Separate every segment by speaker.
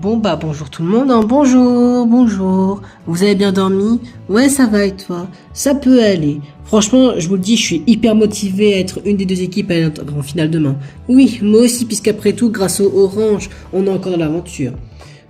Speaker 1: Bon bah bonjour tout le monde, hein. Bonjour. Vous avez bien dormi? Ouais, ça va et toi? Ça peut aller. Franchement, je vous le dis, je suis hyper motivé à être une des deux équipes à aller en finale demain. Oui, moi aussi, puisqu'après tout, grâce au Orange, on est encore dans l'aventure.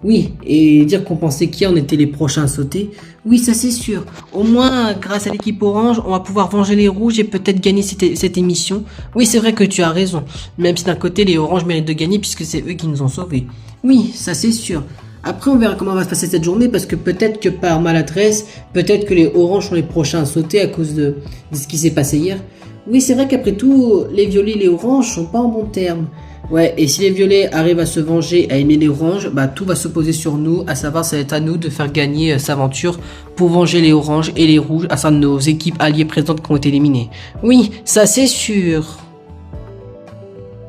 Speaker 1: Oui, et dire qu'on pensait qu'hier on était les prochains à sauter, oui, ça c'est sûr. Au moins, grâce à l'équipe Orange, on va pouvoir venger les rouges et peut-être gagner cette émission. Oui, c'est vrai que tu as raison. Même si d'un côté, les Oranges méritent de gagner puisque c'est eux qui nous ont sauvés. Oui, ça c'est sûr. Après, on verra comment va se passer cette journée parce que peut-être que par maladresse, peut-être que les Oranges sont les prochains à sauter à cause de ce qui s'est passé hier. Oui, c'est vrai qu'après tout, les violets et les oranges sont pas en bon terme. Ouais, et si les violets arrivent à se venger, à aimer les oranges, bah tout va s'opposer sur nous, à savoir ça va être à nous de faire gagner cette aventure pour venger les oranges et les rouges, à savoir nos équipes alliées présentes qui ont été éliminées. Oui, ça c'est sûr.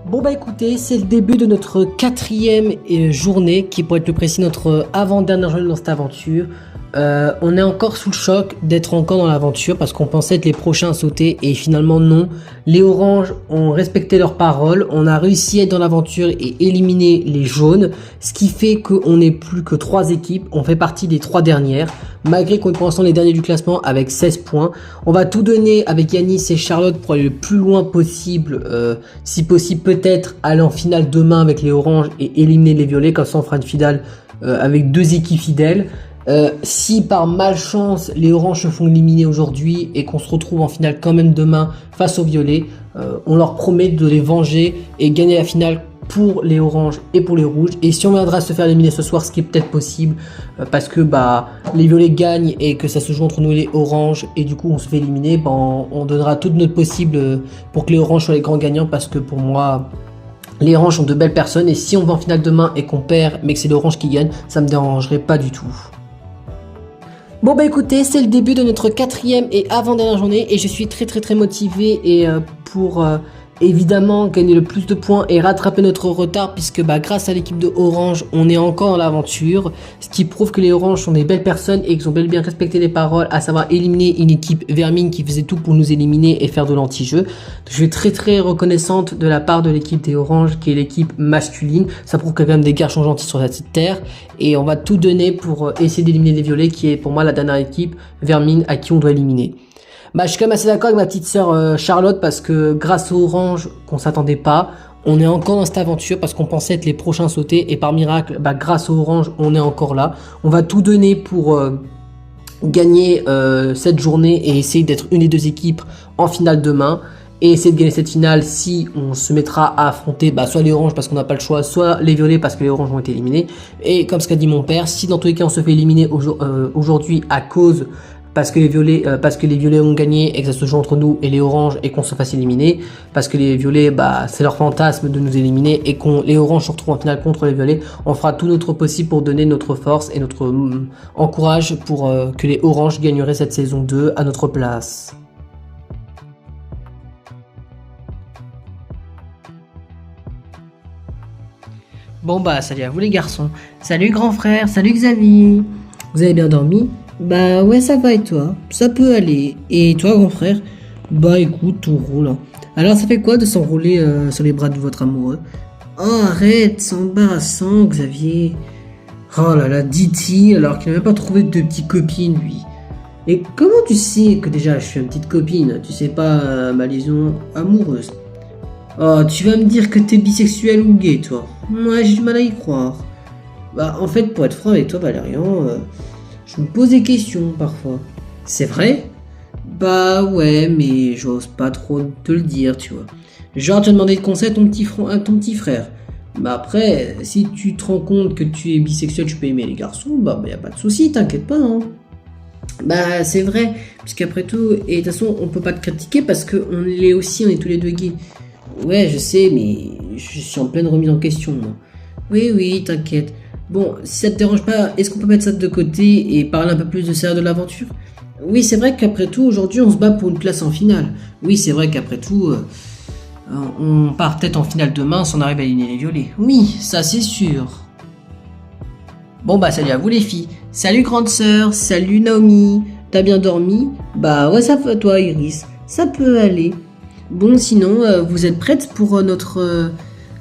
Speaker 1: Bon bah écoutez, c'est le début de notre quatrième journée, qui pour être plus précis notre avant-dernière journée dans cette aventure. On est encore sous le choc d'être encore dans l'aventure parce qu'on pensait être les prochains à sauter et finalement non. Les oranges ont respecté leurs paroles, on a réussi à être dans l'aventure et éliminer les jaunes, ce qui fait qu'on n'est plus que 3 équipes, on fait partie des 3 dernières, malgré qu'on est pour l'instant les derniers du classement avec 16 points. On va tout donner avec Yanis et Charlotte pour aller le plus loin possible, si possible peut-être aller en finale demain avec les oranges et éliminer les violets, comme ça on fera une finale avec 2 équipes fidèles. Si par malchance les oranges se font éliminer aujourd'hui et qu'on se retrouve en finale quand même demain face aux violets, on leur promet de les venger et gagner la finale pour les oranges et pour les rouges. Et si on viendra se faire éliminer ce soir, ce qui est peut-être possible parce que bah les violets gagnent et que ça se joue entre nous et les oranges et du coup on se fait éliminer, bah, on donnera tout notre possible pour que les oranges soient les grands gagnants, parce que pour moi les oranges sont de belles personnes et si on va en finale demain et qu'on perd mais que c'est l'orange qui gagne, ça me dérangerait pas du tout. Bon bah écoutez, c'est le début de notre quatrième et avant-dernière journée et je suis très motivé et pour évidemment gagner le plus de points et rattraper notre retard, puisque bah grâce à l'équipe de Orange, on est encore dans l'aventure, ce qui prouve que les Oranges sont des belles personnes et qu'ils ont bel et bien respecté les paroles, à savoir éliminer une équipe vermine qui faisait tout pour nous éliminer et faire de l'anti-jeu. Je suis très reconnaissante de la part de l'équipe des Oranges, qui est l'équipe masculine. Ça prouve qu'il y a quand même des garçons gentils sur cette terre et on va tout donner pour essayer d'éliminer les violets, qui est pour moi la dernière équipe vermine à qui on doit éliminer. Bah, je suis quand même assez d'accord avec ma petite sœur Charlotte, parce que grâce aux oranges qu'on s'attendait pas, on est encore dans cette aventure parce qu'on pensait être les prochains sautés et par miracle, bah, grâce aux oranges, on est encore là. On va tout donner pour gagner cette journée et essayer d'être une des 2 équipes en finale demain et essayer de gagner cette finale. Si on se mettra à affronter bah, soit les oranges parce qu'on n'a pas le choix, soit les violets parce que les oranges ont été éliminés. Et comme ce qu'a dit mon père, si dans tous les cas on se fait éliminer aujourd'hui à cause parce que les violets ont gagné et que ça se joue entre nous et les oranges et qu'on se fasse éliminer, parce que les violets, bah, c'est leur fantasme de nous éliminer et qu'on les oranges se retrouvent en finale contre les violets, on fera tout notre possible pour donner notre force et notre encourage pour que les oranges gagneraient cette saison 2 à notre place. Bon bah salut à vous les garçons, salut grand frère, salut Xavier. Vous avez bien dormi? Bah ouais, ça va et toi? Ça peut aller. Et toi grand frère? Bah écoute, tout roule, hein. Alors ça fait quoi de s'enrouler sur les bras de votre amoureux? Oh arrête, c'est embarrassant Xavier. Oh là là, Diti, alors qu'il n'a même pas trouvé de petite copine lui. Et comment tu sais que déjà je suis une petite copine? Tu sais pas ma liaison amoureuse? Oh, tu vas me dire que t'es bisexuel ou gay toi? Moi j'ai du mal à y croire. Bah en fait, pour être franc avec toi Valérian, je me pose des questions parfois. C'est vrai? Bah ouais, mais j'ose pas trop te le dire, tu vois. Genre te demander de conseil à ton petit frère. Bah après, si tu te rends compte que tu es bisexuel, tu peux aimer les garçons, bah y a pas de souci, t'inquiète pas, hein. Bah c'est vrai, puisqu'après tout, et de toute façon on peut pas te critiquer parce qu'on l'est aussi, on est tous les 2 gays. Ouais, je sais, mais je suis en pleine remise en question, moi. Oui, t'inquiète. Bon, si ça te dérange pas, est-ce qu'on peut mettre ça de côté et parler un peu plus de sérieux de l'aventure? Oui, c'est vrai qu'après tout, aujourd'hui, on se bat pour une place en finale. Oui, c'est vrai qu'après tout, on part peut-être en finale demain si on arrive à éliminer les violets. Oui, ça c'est sûr. Bon bah salut à vous les filles. Salut grande sœur, salut Naomi. T'as bien dormi? Bah ouais, ça va toi Iris. Ça peut aller. Bon, sinon, vous êtes prêtes pour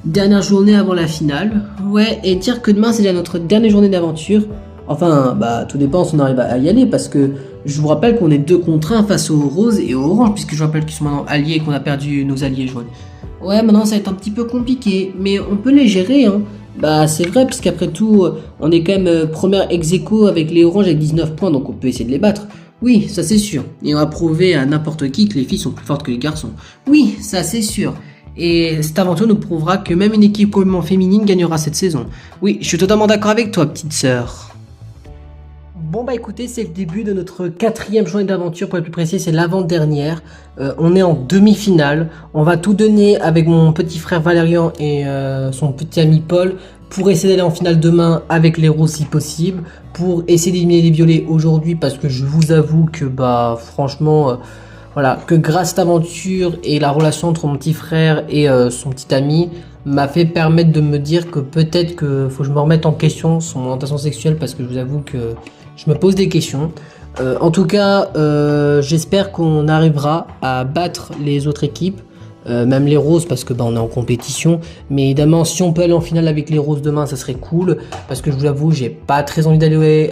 Speaker 1: Dernière journée avant la finale. Ouais, et dire que demain c'est déjà notre dernière journée d'aventure. Enfin, bah tout dépend si on arrive à y aller parce que je vous rappelle qu'on est 2 contre 1 face aux roses et aux oranges puisque je rappelle qu'ils sont maintenant alliés et qu'on a perdu nos alliés jaunes. Ouais, maintenant ça va être un petit peu compliqué, mais on peut les gérer, hein. Bah c'est vrai puisqu'après tout, on est quand même première ex aequo avec les oranges avec 19 points donc on peut essayer de les battre. Oui, ça c'est sûr. Et on va prouver à n'importe qui que les filles sont plus fortes que les garçons. Oui, ça c'est sûr. Et cette aventure nous prouvera que même une équipe complètement féminine gagnera cette saison. Oui, je suis totalement d'accord avec toi, petite sœur. Bon bah écoutez, c'est le début de notre 4e journée d'aventure, pour être plus précis, c'est l'avant-dernière. On est en demi-finale. On va tout donner avec mon petit frère Valérian et son petit ami Paul pour essayer d'aller en finale demain avec les roses si possible, pour essayer d'éliminer les violets aujourd'hui parce que je vous avoue que bah franchement... voilà, que grâce à cette aventure et la relation entre mon petit frère et son petit ami m'a fait permettre de me dire que peut-être que faut que je me remette en question sur mon orientation sexuelle parce que je vous avoue que je me pose des questions. En tout cas, j'espère qu'on arrivera à battre les autres équipes, même les roses parce que bah, on est en compétition. Mais évidemment, si on peut aller en finale avec les roses demain, ça serait cool parce que je vous avoue, j'ai pas très envie d'aller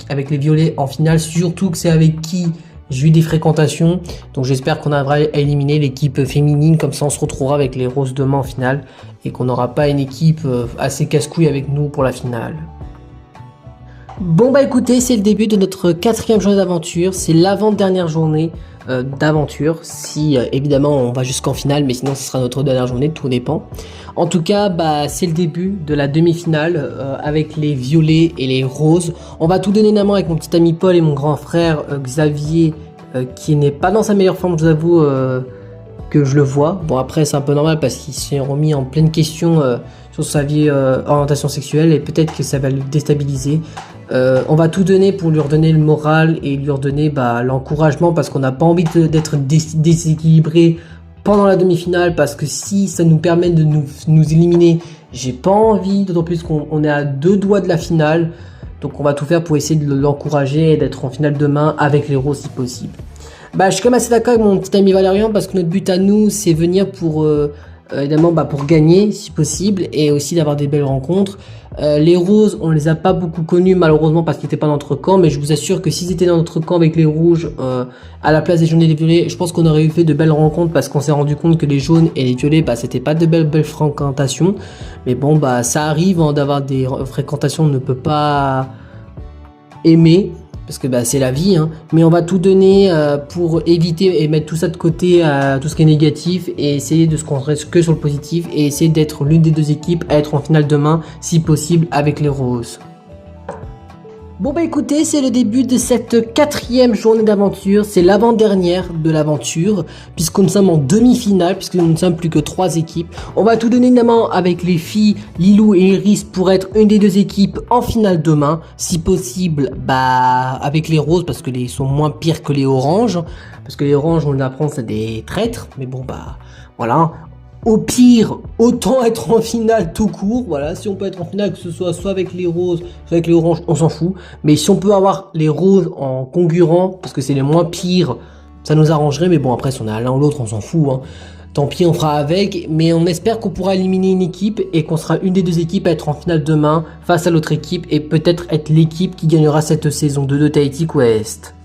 Speaker 1: avec les violets en finale, surtout que c'est avec qui j'ai eu des fréquentations, donc j'espère qu'on arrivera à éliminer l'équipe féminine, comme ça on se retrouvera avec les roses demain en finale, et qu'on n'aura pas une équipe assez casse-couille avec nous pour la finale. Bon bah écoutez, c'est le début de notre 4e journée d'aventure, c'est l'avant-dernière journée d'aventure, si évidemment on va jusqu'en finale, mais sinon ce sera notre dernière journée, tout dépend. En tout cas, bah, c'est le début de la demi-finale avec les violets et les roses. On va tout donner évidemment avec mon petit ami Paul et mon grand frère Xavier, qui n'est pas dans sa meilleure forme, je vous avoue, que je le vois. Bon après c'est un peu normal parce qu'il s'est remis en pleine question sur sa vie orientation sexuelle et peut-être que ça va le déstabiliser. On va tout donner pour lui redonner le moral et lui redonner bah, l'encouragement parce qu'on n'a pas envie d'être déséquilibré pendant la demi-finale parce que si ça nous permet de nous éliminer, j'ai pas envie, d'autant plus qu'on est à 2 doigts de la finale. Donc on va tout faire pour essayer de l'encourager et d'être en finale demain avec les roses si possible. Bah, je suis quand même assez d'accord avec mon petit ami Valérian parce que notre but à nous c'est venir pour évidemment bah, pour gagner si possible et aussi d'avoir des belles rencontres. Les roses on les a pas beaucoup connus malheureusement parce qu'ils n'étaient pas dans notre camp, mais je vous assure que s'ils étaient dans notre camp avec les rouges à la place des jaunes et des violets, je pense qu'on aurait eu fait de belles rencontres parce qu'on s'est rendu compte que les jaunes et les violets bah c'était pas de belles fréquentations. Mais bon bah ça arrive hein, d'avoir des fréquentations, on ne peut pas aimer parce que bah, c'est la vie, hein. Mais on va tout donner pour éviter et mettre tout ça de côté, tout ce qui est négatif, et essayer de se concentrer que sur le positif, et essayer d'être l'une des 2 équipes à être en finale demain, si possible, avec les roses. Bon bah écoutez, c'est le début de cette 4e journée d'aventure, c'est l'avant-dernière de l'aventure, puisque nous sommes en demi-finale, puisque nous ne sommes plus que 3 équipes. On va tout donner évidemment avec les filles Lilou et Iris pour être une des 2 équipes en finale demain, si possible bah avec les roses parce que les sont moins pires que les oranges, parce que les oranges on l'apprend c'est des traîtres, mais bon bah voilà. Au pire, autant être en finale tout court, voilà, si on peut être en finale, que ce soit avec les roses, soit avec les oranges, on s'en fout, mais si on peut avoir les roses en concurrent, parce que c'est les moins pires, ça nous arrangerait, mais bon après si on est à l'un ou l'autre, on s'en fout, hein. Tant pis, on fera avec, mais on espère qu'on pourra éliminer une équipe et qu'on sera une des 2 équipes à être en finale demain face à l'autre équipe et peut-être être l'équipe qui gagnera cette saison 2 de Tahiti Quest.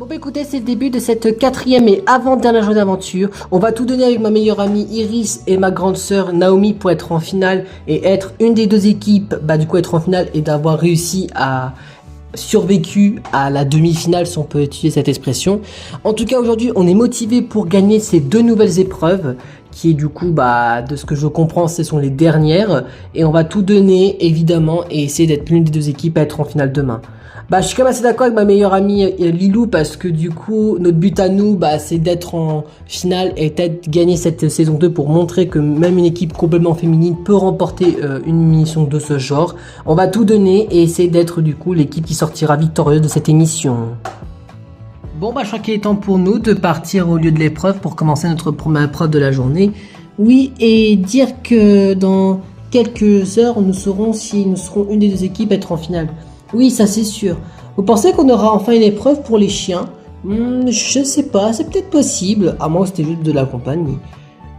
Speaker 1: Bon bah écoutez, c'est le début de cette 4e et avant-dernière journée d'aventure. On va tout donner avec ma meilleure amie Iris et ma grande sœur Naomi pour être en finale et être une des 2 équipes, bah du coup être en finale et d'avoir réussi à survécu à la demi-finale si on peut utiliser cette expression. En tout cas aujourd'hui on est motivé pour gagner ces 2 nouvelles épreuves qui est du coup bah de ce que je comprends ce sont les dernières et on va tout donner évidemment et essayer d'être l'une des 2 équipes à être en finale demain. Bah je suis quand même assez d'accord avec ma meilleure amie Lilou parce que du coup notre but à nous bah c'est d'être en finale et peut-être gagner cette saison 2 pour montrer que même une équipe complètement féminine peut remporter une émission de ce genre. On va tout donner et essayer d'être du coup l'équipe qui sortira victorieuse de cette émission. Bon bah je crois qu'il est temps pour nous de partir au lieu de l'épreuve pour commencer notre première épreuve de la journée. Oui, et dire que dans quelques heures nous saurons si nous serons une des 2 équipes à être en finale. Oui, ça c'est sûr. Vous pensez qu'on aura enfin une épreuve pour les chiens? Je sais pas, c'est peut-être possible, à moins que c'était juste de la compagnie.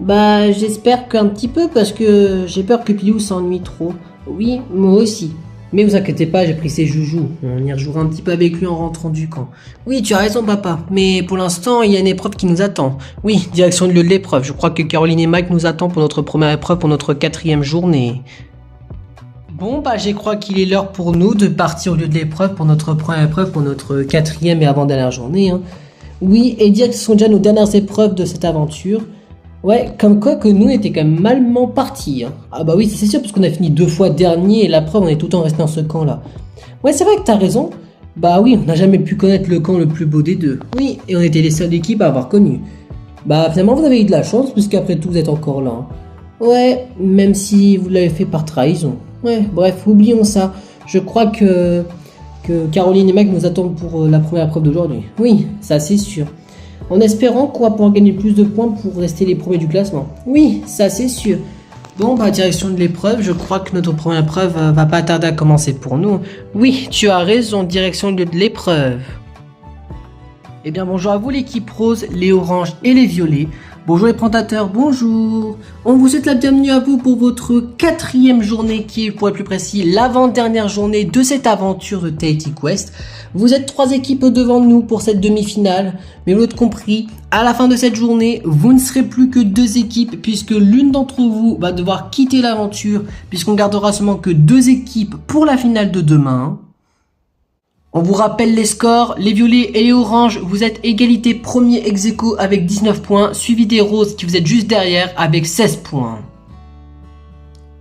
Speaker 1: Bah, j'espère qu'un petit peu parce que j'ai peur que Pilou s'ennuie trop. Oui, moi aussi. Mais vous inquiétez pas, j'ai pris ses joujoux. On y rejouera un petit peu avec lui en rentrant du camp. Oui, tu as raison, papa. Mais pour l'instant, il y a une épreuve qui nous attend. Oui, direction du lieu de l'épreuve. Je crois que Caroline et Mike nous attendent pour notre première épreuve, pour notre 4e journée. Bon, bah, je crois qu'il est l'heure pour nous de partir au lieu de l'épreuve pour notre première épreuve, pour notre 4e et avant-dernière journée, hein. Oui, et dire que ce sont déjà nos dernières épreuves de cette aventure. Ouais, comme quoi que nous on était quand même malement partis, hein. Ah bah oui, ça c'est sûr, parce qu'on a fini 2 fois dernier et la preuve on est tout le temps resté dans ce camp-là. Ouais, c'est vrai que t'as raison. Bah oui, on n'a jamais pu connaître le camp le plus beau des deux. Oui, et on était les seules équipes à avoir connu. Bah finalement vous avez eu de la chance, puisqu'après tout vous êtes encore là, hein. Ouais, même si vous l'avez fait par trahison. Ouais, bref, oublions ça. Je crois que Caroline et Mike nous attendent pour la première épreuve d'aujourd'hui. Oui, ça c'est sûr. En espérant qu'on va pouvoir gagner plus de points pour rester les premiers du classement. Oui, ça c'est sûr. Bon, bah direction de l'épreuve, je crois que notre première épreuve va pas tarder à commencer pour nous. Oui, tu as raison, direction de l'épreuve. Eh bien bonjour à vous l'équipe rose, les oranges et les violets. Bonjour les présentateurs, bonjour. On vous souhaite la bienvenue à vous pour votre 4e journée qui est, pour être plus précis, l'avant-dernière journée de cette aventure de Tahiti Quest. Vous êtes 3 équipes devant nous pour cette demi-finale, mais vous l'avez compris, à la fin de cette journée, vous ne serez plus que 2 équipes puisque l'une d'entre vous va devoir quitter l'aventure puisqu'on gardera seulement que 2 équipes pour la finale de demain. On vous rappelle les scores, les violets et les oranges, vous êtes égalité premier ex-aequo avec 19 points, suivi des roses qui vous êtes juste derrière avec 16 points.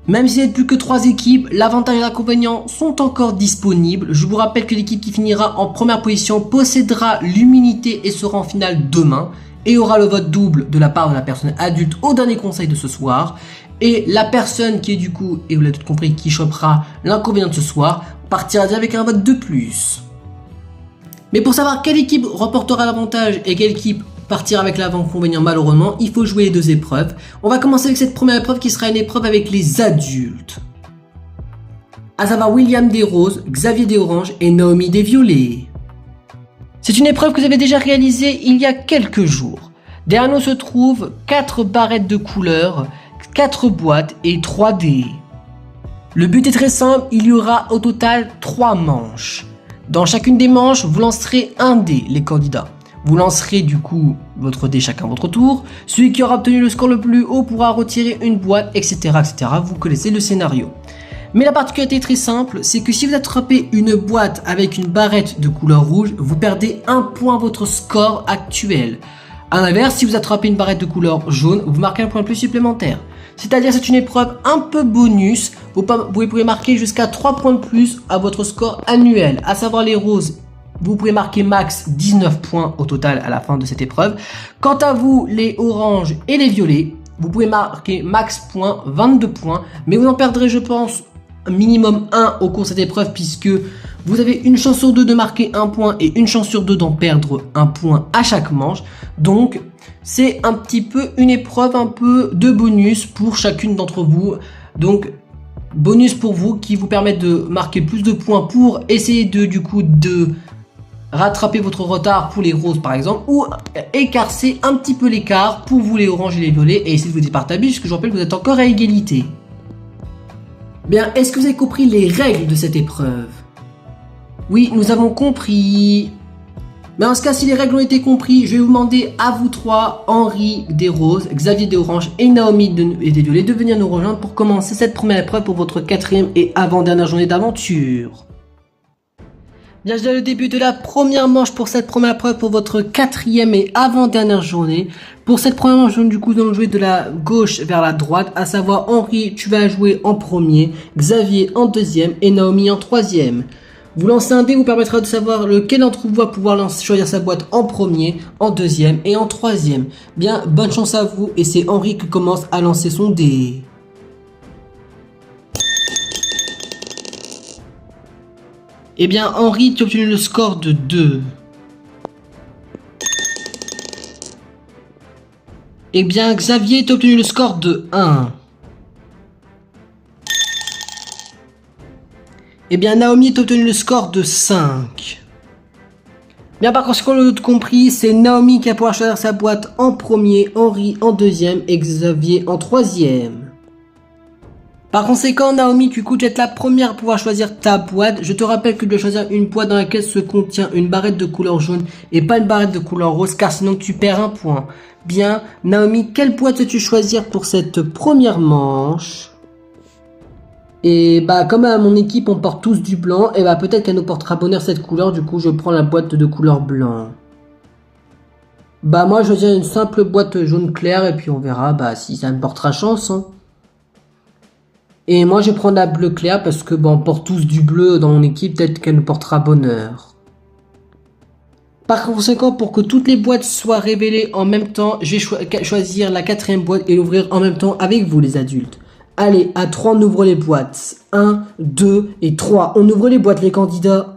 Speaker 1: Même si vous n'êtes plus que 3 équipes, l'avantage et l'inconvénient sont encore disponibles. Je vous rappelle que l'équipe qui finira en première position possédera l'immunité et sera en finale demain, et aura le vote double de la part de la personne adulte au dernier conseil de ce soir. Et la personne qui est du coup, et vous l'avez tout compris, qui chopera l'inconvénient de ce soir, partira déjà avec un vote de plus. Mais pour savoir quelle équipe remportera l'avantage et quelle équipe partira avec l'inconvénient malheureusement, il faut jouer les 2 épreuves. On va commencer avec cette première épreuve qui sera une épreuve avec les adultes. À savoir William des roses, Xavier des oranges et Naomi des violets. C'est une épreuve que vous avez déjà réalisée il y a quelques jours. Derrière nous se trouvent 4 barrettes de couleurs, 4 boîtes et 3 dés. Le but est très simple, il y aura au total 3 manches. Dans chacune des manches, vous lancerez un dé, les candidats. Vous lancerez du coup votre dé chacun votre tour. Celui qui aura obtenu le score le plus haut pourra retirer une boîte, etc. etc. Vous connaissez le scénario. Mais la particularité très simple, c'est que si vous attrapez une boîte avec une barrette de couleur rouge, vous perdez 1 point à votre score actuel. A l'inverse, si vous attrapez une barrette de couleur jaune, vous marquez un point de plus supplémentaire. C'est-à-dire c'est une épreuve un peu bonus, vous pouvez marquer jusqu'à 3 points de plus à votre score annuel. À savoir les roses, vous pouvez marquer max 19 points au total à la fin de cette épreuve. Quant à vous, les oranges et les violets, vous pouvez marquer max points, 22 points, mais vous en perdrez je pense minimum 1 au cours de cette épreuve puisque vous avez une chance sur 2 de marquer 1 point et une chance sur 2 d'en perdre 1 point à chaque manche. Donc c'est un petit peu une épreuve un peu de bonus pour chacune d'entre vous. Donc bonus pour vous qui vous permettent de marquer plus de points pour essayer de rattraper votre retard pour les roses par exemple, ou écarcer un petit peu l'écart pour vous les oranges et les violets et essayer de vous départager puisque je rappelle que vous êtes encore à égalité. Bien, est-ce que vous avez compris les règles de cette épreuve? Oui, nous avons compris. Mais en ce cas, si les règles ont été comprises, je vais vous demander à vous 3, Henri des roses, Xavier des oranges et Naomi des violets, de venir nous rejoindre pour commencer cette première épreuve pour votre 4e et avant-dernière journée d'aventure. Bien, je donne le début de la première manche pour cette première épreuve pour votre 4e et avant-dernière journée. Pour cette première manche, du coup, nous allons jouer de la gauche vers la droite, à savoir Henri, tu vas jouer en premier, Xavier en 2e et Naomi en 3e. Vous lancez un dé vous permettra de savoir lequel d'entre vous va pouvoir choisir sa boîte en premier, en 2e et en 3e. Bien, bonne chance à vous et c'est Henri qui commence à lancer son dé. Eh bien, Henri, tu as obtenu le score de 2. Eh bien, Xavier, tu as obtenu le score de 1. Eh bien, Naomi, tu as obtenu le score de 5. Bien, par conséquent, le tout compris, c'est Naomi qui va pouvoir choisir sa boîte en premier, Henri en deuxième et Xavier en troisième. Par conséquent, Naomi, du coup, tu es la première à pouvoir choisir ta boîte. Je te rappelle que tu dois choisir une boîte dans laquelle se contient une barrette de couleur jaune et pas une barrette de couleur rose, car sinon tu perds un point. Bien, Naomi, quelle boîte veux-tu choisir pour cette première manche? Et bah, comme à mon équipe, on porte tous du blanc, et bah peut-être qu'elle nous portera bonheur cette couleur, du coup, je prends la boîte de couleur blanc. Bah, moi, je choisis une simple boîte jaune clair, et puis on verra bah si ça me portera chance, hein. Et moi je vais prendre la bleu clair parce que bon, on porte tous du bleu dans mon équipe, peut-être qu'elle nous portera bonheur. Par conséquent, pour que toutes les boîtes soient révélées en même temps, je vais choisir la quatrième boîte et l'ouvrir en même temps avec vous les adultes. Allez, à 3 on ouvre les boîtes. 1, 2 et 3. On ouvre les boîtes les candidats.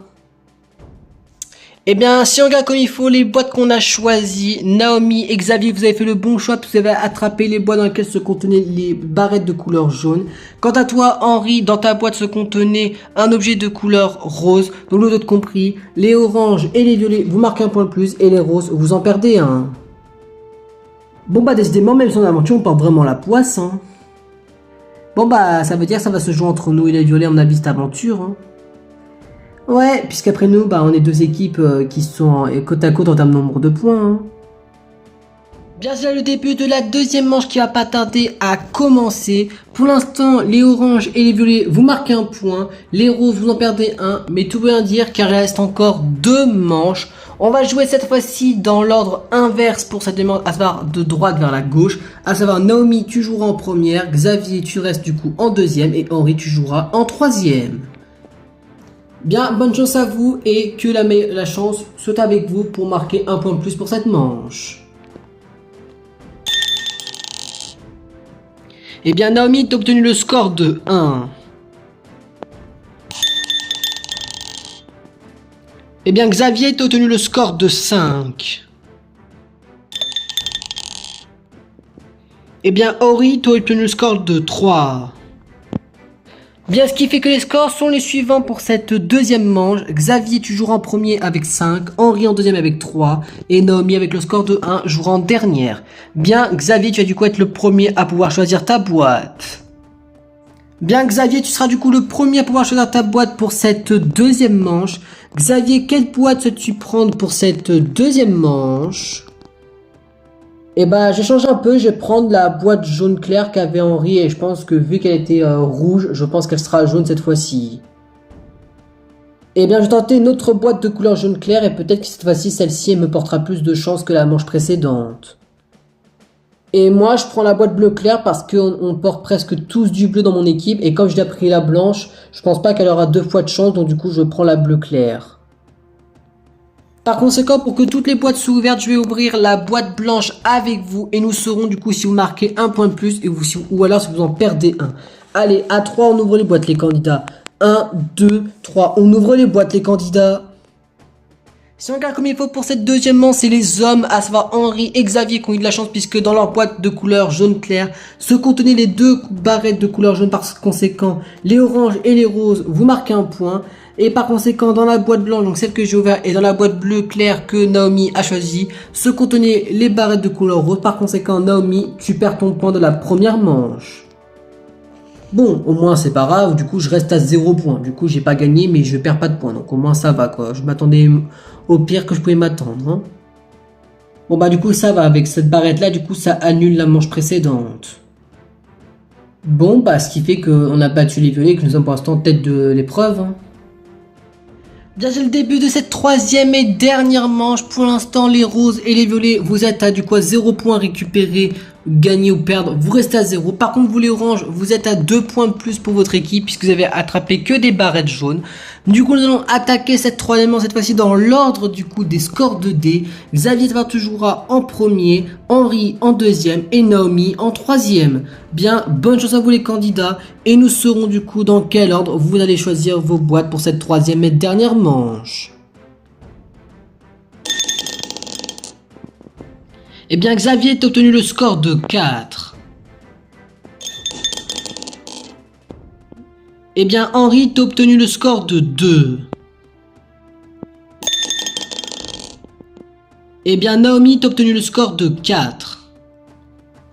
Speaker 1: Eh bien, si on regarde comme il faut les boîtes qu'on a choisies, Naomi et Xavier, vous avez fait le bon choix, vous avez attrapé les boîtes dans lesquelles se contenaient les barrettes de couleur jaune. Quant à toi, Henri, dans ta boîte se contenait un objet de couleur rose, donc vous avez compris, les oranges et les violets, vous marquez un point de plus, et les roses, vous en perdez un. Bon bah décidément, même si on aventure, on porte vraiment la poisse, hein. Bon bah, ça veut dire que ça va se jouer entre nous et les violets, on a vu cette aventure, hein. Ouais, puisqu'après nous, bah, on est deux équipes qui sont côte à côte en termes de nombre de points. Hein. Bien, c'est là le début de la deuxième manche qui va pas tarder à commencer. Pour l'instant, les oranges et les violets, vous marquez un point. Les roses, vous en perdez un. Mais tout veut rien dire car il reste encore deux manches. On va jouer cette fois-ci dans l'ordre inverse pour cette manche, à savoir de droite vers la gauche. À savoir, Naomi, tu joueras en première. Xavier, tu restes du coup en deuxième. Et Henri, tu joueras en troisième. Bien, bonne chance à vous et que la chance soit avec vous pour marquer un point de plus pour cette manche. Eh bien, Naomi, tu as obtenu le score de 1. Eh bien, Xavier, tu as obtenu le score de 5. Eh bien, Henri, tu as obtenu le score de 3. Bien, ce qui fait que les scores sont les suivants pour cette deuxième manche. Xavier, tu joueras en premier avec 5, Henri en deuxième avec 3, et Naomi avec le score de 1 jouera en dernière. Bien, Xavier, tu vas du coup être le premier à pouvoir choisir ta boîte. Bien, Xavier, tu seras du coup le premier à pouvoir choisir ta boîte pour cette deuxième manche. Xavier, quelle boîte souhaites-tu prendre pour cette deuxième manche? Et bah, j'ai changé un peu, je vais prendre la boîte jaune clair qu'avait Henri et je pense que vu qu'elle était rouge, je pense qu'elle sera jaune cette fois-ci. Et bien, je vais tenter une autre boîte de couleur jaune clair et peut-être que cette fois-ci, celle-ci, elle me portera plus de chance que la manche précédente. Et moi, je prends la boîte bleu clair parce qu'on porte presque tous du bleu dans mon équipe et comme j'ai pris la blanche, je pense pas qu'elle aura deux fois de chance, donc du coup, je prends la bleu clair. Par conséquent, pour que toutes les boîtes soient ouvertes, je vais ouvrir la boîte blanche avec vous et nous saurons du coup si vous marquez un point de plus ou alors si vous en perdez un. Allez, à 3, on ouvre les boîtes les candidats. 1, 2, 3, on ouvre les boîtes les candidats. Si on regarde comme il faut pour cette deuxième manche, c'est les hommes, à savoir Henri et Xavier qui ont eu de la chance puisque dans leur boîte de couleur jaune clair se contenaient les deux barrettes de couleur jaune. Par conséquent, les oranges et les roses, vous marquez un point. Et par conséquent, dans la boîte blanche, donc celle que j'ai ouverte, et dans la boîte bleue claire que Naomi a choisie, se contenaient les barrettes de couleur rose. Par conséquent, Naomi, tu perds ton point de la première manche. Bon, au moins c'est pas grave, du coup je reste à 0 points. Du coup j'ai pas gagné, mais je perds pas de points, donc au moins ça va quoi. Je m'attendais au pire que je pouvais m'attendre. Hein. Bon bah du coup ça va, avec cette barrette là, du coup ça annule la manche précédente. Bon bah ce qui fait qu'on a battu les violets, que nous sommes pour l'instant tête de l'épreuve. Hein. Bien, c'est le début de cette troisième et dernière manche. Pour l'instant, les roses et les violets, vous êtes à du coup 0 points récupérés, gagner ou perdre. Vous restez à 0. Par contre, vous les oranges, vous êtes à 2 points de plus pour votre équipe puisque vous avez attrapé que des barrettes jaunes. Du coup, nous allons attaquer cette troisième manche, cette fois-ci dans l'ordre du coup des scores de dés. Xavier tu jouera en premier, Henri en deuxième et Naomi en troisième. Bien, bonne chance à vous les candidats et nous saurons du coup dans quel ordre vous allez choisir vos boîtes pour cette troisième et dernière manche. Eh bien, Xavier a obtenu le score de 4. Eh bien, Henri a obtenu le score de 2. Eh bien, Naomi, t'as obtenu le score de 4.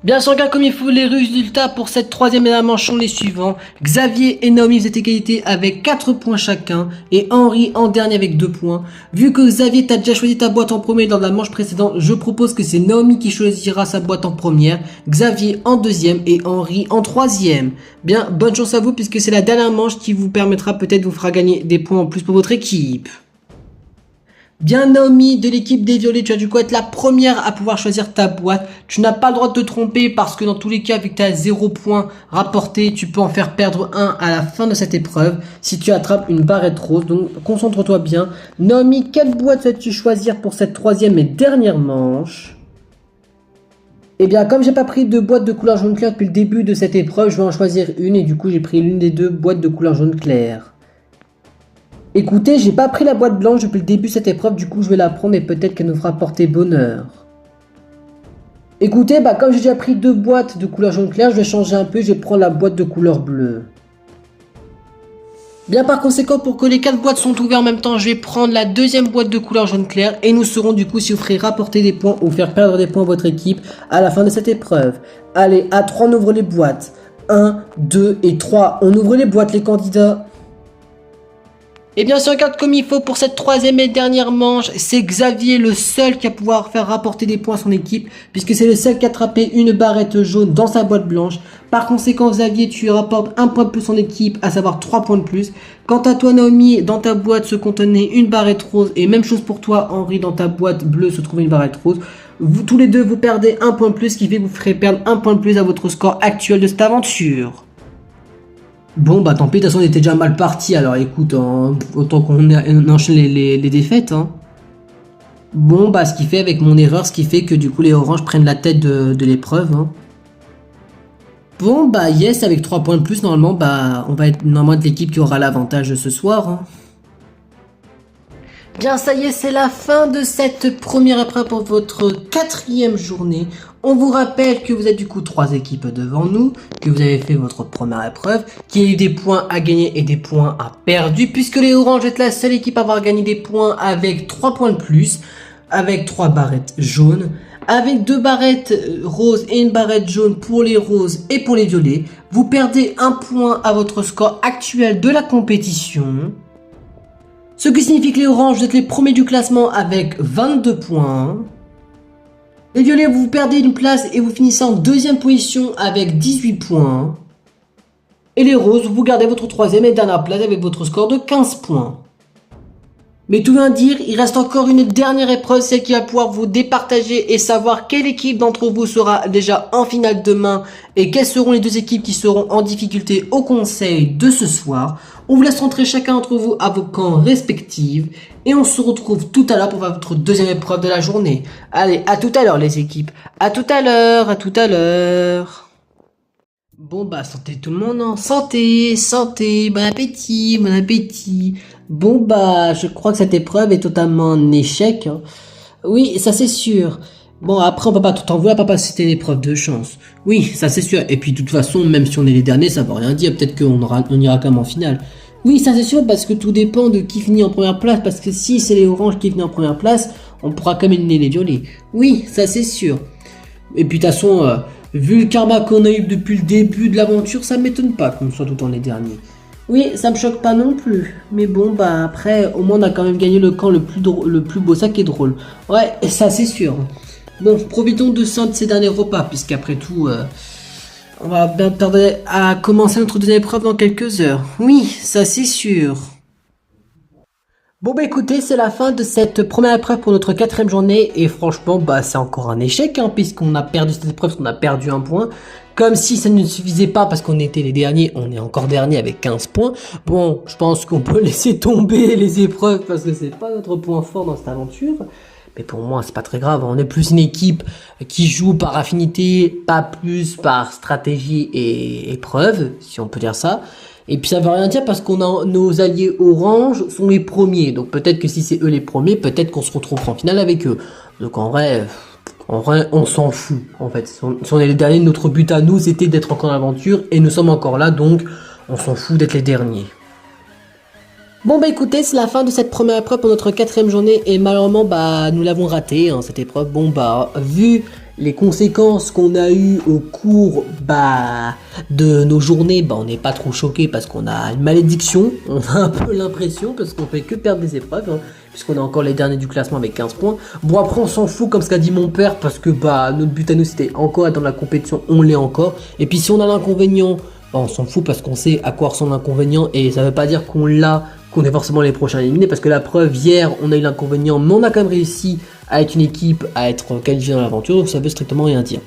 Speaker 1: Bien, si on regarde comme il faut les résultats pour cette troisième et dernière manche sont les suivants. Xavier et Naomi, vous êtes égalité avec 4 points chacun. Et Henri en dernier avec 2 points. Vu que Xavier, t'as déjà choisi ta boîte en premier dans la manche précédente, je propose que c'est Naomi qui choisira sa boîte en première, Xavier en deuxième et Henri en troisième. Bien, bonne chance à vous puisque c'est la dernière manche qui vous permettra peut-être vous fera gagner des points en plus pour votre équipe. Bien Naomi de l'équipe des violets, tu as du coup être la première à pouvoir choisir ta boîte. Tu n'as pas le droit de te tromper parce que dans tous les cas, vu que tu as 0 point rapporté, tu peux en faire perdre un à la fin de cette épreuve si tu attrapes une barrette rose. Donc concentre-toi bien. Naomi, quelle boîte souhaites-tu choisir pour cette troisième et dernière manche? Eh bien, comme j'ai pas pris de boîte de couleur jaune clair depuis le début de cette épreuve, je vais en choisir une et du coup j'ai pris l'une des deux boîtes de couleur jaune clair. Écoutez, j'ai pas pris la boîte blanche depuis le début de cette épreuve, du coup je vais la prendre et peut-être qu'elle nous fera porter bonheur. Écoutez, comme j'ai déjà pris 2 boîtes de couleur jaune clair, je vais changer un peu, je vais prendre la boîte de couleur bleue. Bien par conséquent, pour que les 4 boîtes sont ouvertes en même temps, je vais prendre la deuxième boîte de couleur jaune clair et nous saurons du coup si vous ferez rapporter des points ou faire perdre des points à votre équipe à la fin de cette épreuve. Allez, à 3 on ouvre les boîtes. 1, 2 et 3, on ouvre les boîtes les candidats. Et bien si on regarde comme il faut pour cette troisième et dernière manche, c'est Xavier le seul qui va pouvoir faire rapporter des points à son équipe, puisque c'est le seul qui a attrapé une barrette jaune dans sa boîte blanche. Par conséquent Xavier, tu rapportes 1 point de plus en équipe, à savoir 3 points de plus. Quant à toi Naomi, dans ta boîte se contenait une barrette rose, et même chose pour toi Henri, dans ta boîte bleue se trouvait une barrette rose. Vous tous les deux vous perdez 1 point de plus, ce qui fait que vous ferez perdre 1 point de plus à votre score actuel de cette aventure. Bon tant pis, de toute façon on était déjà mal parti, alors écoute, autant qu'on enchaîne les défaites. Bon ce qui fait avec mon erreur, ce qui fait que du coup les oranges prennent la tête de l'épreuve. Bon yes, avec 3 points de plus, normalement on va être normalement de l'équipe qui aura l'avantage ce soir. Bien ça y est, c'est la fin de cette première épreuve pour votre 4e journée. On vous rappelle que vous êtes du coup 3 équipes devant nous, que vous avez fait votre première épreuve, qu'il y a eu des points à gagner et des points à perdre, puisque les oranges êtes la seule équipe à avoir gagné des points avec 3 points de plus, avec 3 barrettes jaunes, avec 2 barrettes roses et une barrette jaune pour les roses et pour les violets. Vous perdez 1 point à votre score actuel de la compétition. Ce qui signifie que les oranges, vous êtes les premiers du classement avec 22 points. Les violets, vous perdez une place et vous finissez en 2e position avec 18 points. Et les roses, vous gardez votre 3e et dernière place avec votre score de 15 points. Mais tout vient dire, il reste encore une dernière épreuve, celle qui va pouvoir vous départager et savoir quelle équipe d'entre vous sera déjà en finale demain et quelles seront les 2 équipes qui seront en difficulté au conseil de ce soir. On vous laisse rentrer chacun d'entre vous à vos camps respectifs et on se retrouve tout à l'heure pour votre 2e épreuve de la journée. Allez, à tout à l'heure les équipes. À tout à l'heure, à tout à l'heure. Bon santé tout le monde, hein. Santé, santé, bon appétit, bon appétit. Bon je crois que cette épreuve est totalement un échec. Oui, ça c'est sûr. Bon après on peut pas tout en vouloir, papa, c'était une épreuve de chance. Oui, ça c'est sûr. Et puis de toute façon, même si on est les derniers, ça veut rien dire. Peut-être on ira quand même en finale. Oui, ça c'est sûr, parce que tout dépend de qui finit en première place. Parce que si c'est les oranges qui finissent en première place, on pourra quand même éliminer les violets. Oui, ça c'est sûr. Et puis de toute façon, vu le karma qu'on a eu depuis le début de l'aventure, ça m'étonne pas qu'on soit tout le temps les derniers. Oui, ça me choque pas non plus. Mais bon, après, au moins on a quand même gagné le camp le plus beau, ça qui est drôle. Ouais, ça c'est sûr. Bon, profitons de ces derniers repas, puisqu'après tout, on va bien tarder à commencer notre 2e épreuve dans quelques heures. Oui, ça c'est sûr. Bon écoutez, c'est la fin de cette première épreuve pour notre 4e journée et franchement c'est encore un échec puisqu'on a perdu cette épreuve, on a perdu 1 point. Comme si ça ne suffisait pas parce qu'on était les derniers, on est encore dernier avec 15 points. Bon, je pense qu'on peut laisser tomber les épreuves parce que c'est pas notre point fort dans cette aventure. Mais pour moi, c'est pas très grave, on est plus une équipe qui joue par affinité, pas plus par stratégie et épreuve, si on peut dire ça. Et puis ça veut rien dire parce qu'on a nos alliés orange sont les premiers. Donc peut-être que si c'est eux les premiers, peut-être qu'on se retrouvera en finale avec eux. Donc en vrai on s'en fout. En fait, si on est les derniers, notre but à nous c'était d'être encore en aventure et nous sommes encore là, donc on s'en fout d'être les derniers. Bon bah écoutez, c'est la fin de cette première épreuve pour notre quatrième journée et malheureusement bah nous l'avons raté cette épreuve. Bon bah vu les conséquences qu'on a eues au cours de nos journées, bah on n'est pas trop choqué parce qu'on a une malédiction, on a un peu l'impression parce qu'on fait que perdre des épreuves, puisqu'on a encore les derniers du classement avec 15 points. Bon après on s'en fout comme ce qu'a dit mon père parce que bah notre but à nous c'était encore être dans la compétition, on l'est encore. Et puis si on a l'inconvénient, bah, on s'en fout parce qu'on sait à quoi ressemble l'inconvénient et ça veut pas dire qu'on l'a, qu'on est forcément les prochains éliminés, parce que la preuve, hier, on a eu l'inconvénient, mais on a quand même réussi à être une équipe, à être qualifié dans l'aventure, donc ça veut strictement rien dire.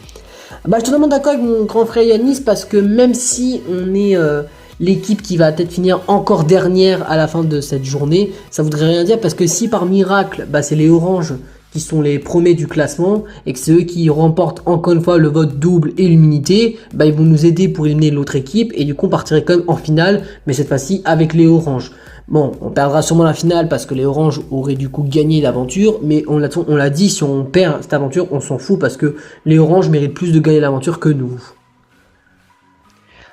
Speaker 1: Bah, je suis totalement d'accord avec mon grand frère Yanis, parce que même si on est l'équipe qui va peut-être finir encore dernière à la fin de cette journée, ça voudrait rien dire, parce que si par miracle, bah, c'est les oranges qui sont les premiers du classement, et que c'est eux qui remportent encore une fois le vote double et l'immunité, bah, ils vont nous aider pour éliminer l'autre équipe, et du coup on partirait quand même en finale, mais cette fois-ci avec les oranges. Bon, on perdra sûrement la finale parce que les oranges auraient du coup gagné l'aventure, mais on l'a dit, si on perd cette aventure, on s'en fout parce que les oranges méritent plus de gagner l'aventure que nous.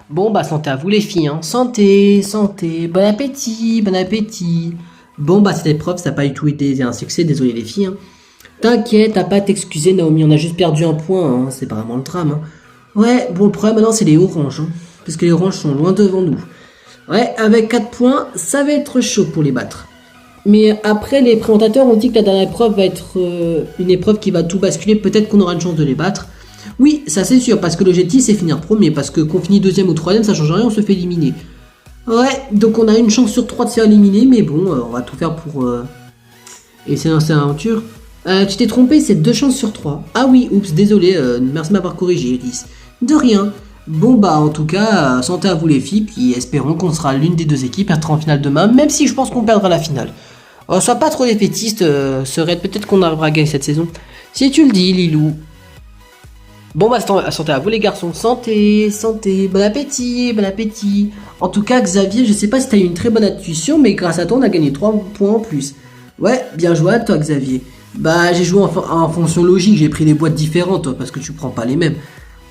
Speaker 1: Bon bah santé à vous les filles, santé, santé, bon appétit, bon appétit. Bon bah cette épreuve ça n'a pas du tout été un succès, désolé les filles. T'inquiète, t'as pas à t'excuser Naomi, on a juste perdu un point, c'est pas vraiment le drame. Ouais, bon le problème maintenant c'est les oranges, parce que les oranges sont loin devant nous. Ouais, avec 4 points, ça va être chaud pour les battre. Mais après, les présentateurs ont dit que la dernière épreuve va être une épreuve qui va tout basculer. Peut-être qu'on aura une chance de les battre. Oui, ça c'est sûr, parce que l'objectif c'est finir premier. Parce que qu'on finit deuxième ou troisième, ça change rien, on se fait éliminer. Ouais, donc on a une chance sur 3 de se faire éliminer. Mais bon, on va tout faire pour essayer de lancer l'aventure. Tu t'es trompé, c'est 2 chances sur 3. Ah oui, oups, désolé, merci de m'avoir corrigé, Ulysse. De rien. Bon bah en tout cas, santé à vous les filles, puis espérons qu'on sera l'une des deux équipes à être en finale demain, même si je pense qu'on perdra la finale. Sois pas trop défaitiste, serait peut-être qu'on arrivera à gagner cette saison. Si tu le dis, Lilou. Bon bah santé à vous les garçons, santé, santé, bon appétit, bon appétit. En tout cas Xavier, je sais pas si t'as eu une très bonne intuition, mais grâce à toi on a gagné 3 points en plus. Ouais, bien joué à toi Xavier. Bah j'ai joué en fonction logique, j'ai pris des boîtes différentes, toi, parce que tu prends pas les mêmes.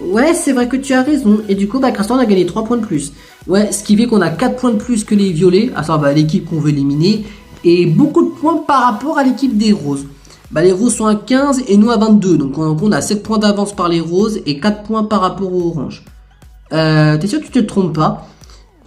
Speaker 1: Ouais, c'est vrai que tu as raison. Et du coup, bah, Christian, on a gagné 3 points de plus. Ouais, ce qui fait qu'on a 4 points de plus que les violets, à savoir l'équipe qu'on veut éliminer. Et beaucoup de points par rapport à l'équipe des roses. Bah, les roses sont à 15 et nous à 22. Donc, on a 7 points d'avance par les roses et 4 points par rapport aux oranges. T'es sûr que tu te trompes pas?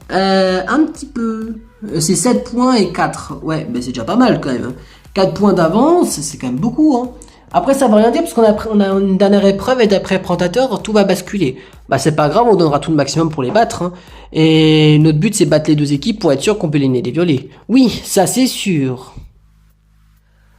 Speaker 1: Un petit peu. C'est 7 points et 4. Ouais, bah, c'est déjà pas mal quand même. 4 points d'avance, c'est quand même beaucoup, Après, ça veut rien dire parce qu'on a une dernière épreuve et d'après le présentateur, tout va basculer. Bah, c'est pas grave, on donnera tout le maximum pour les battre. Et notre but, c'est battre les deux équipes pour être sûr qu'on peut éliminer les violets. Oui, ça c'est sûr.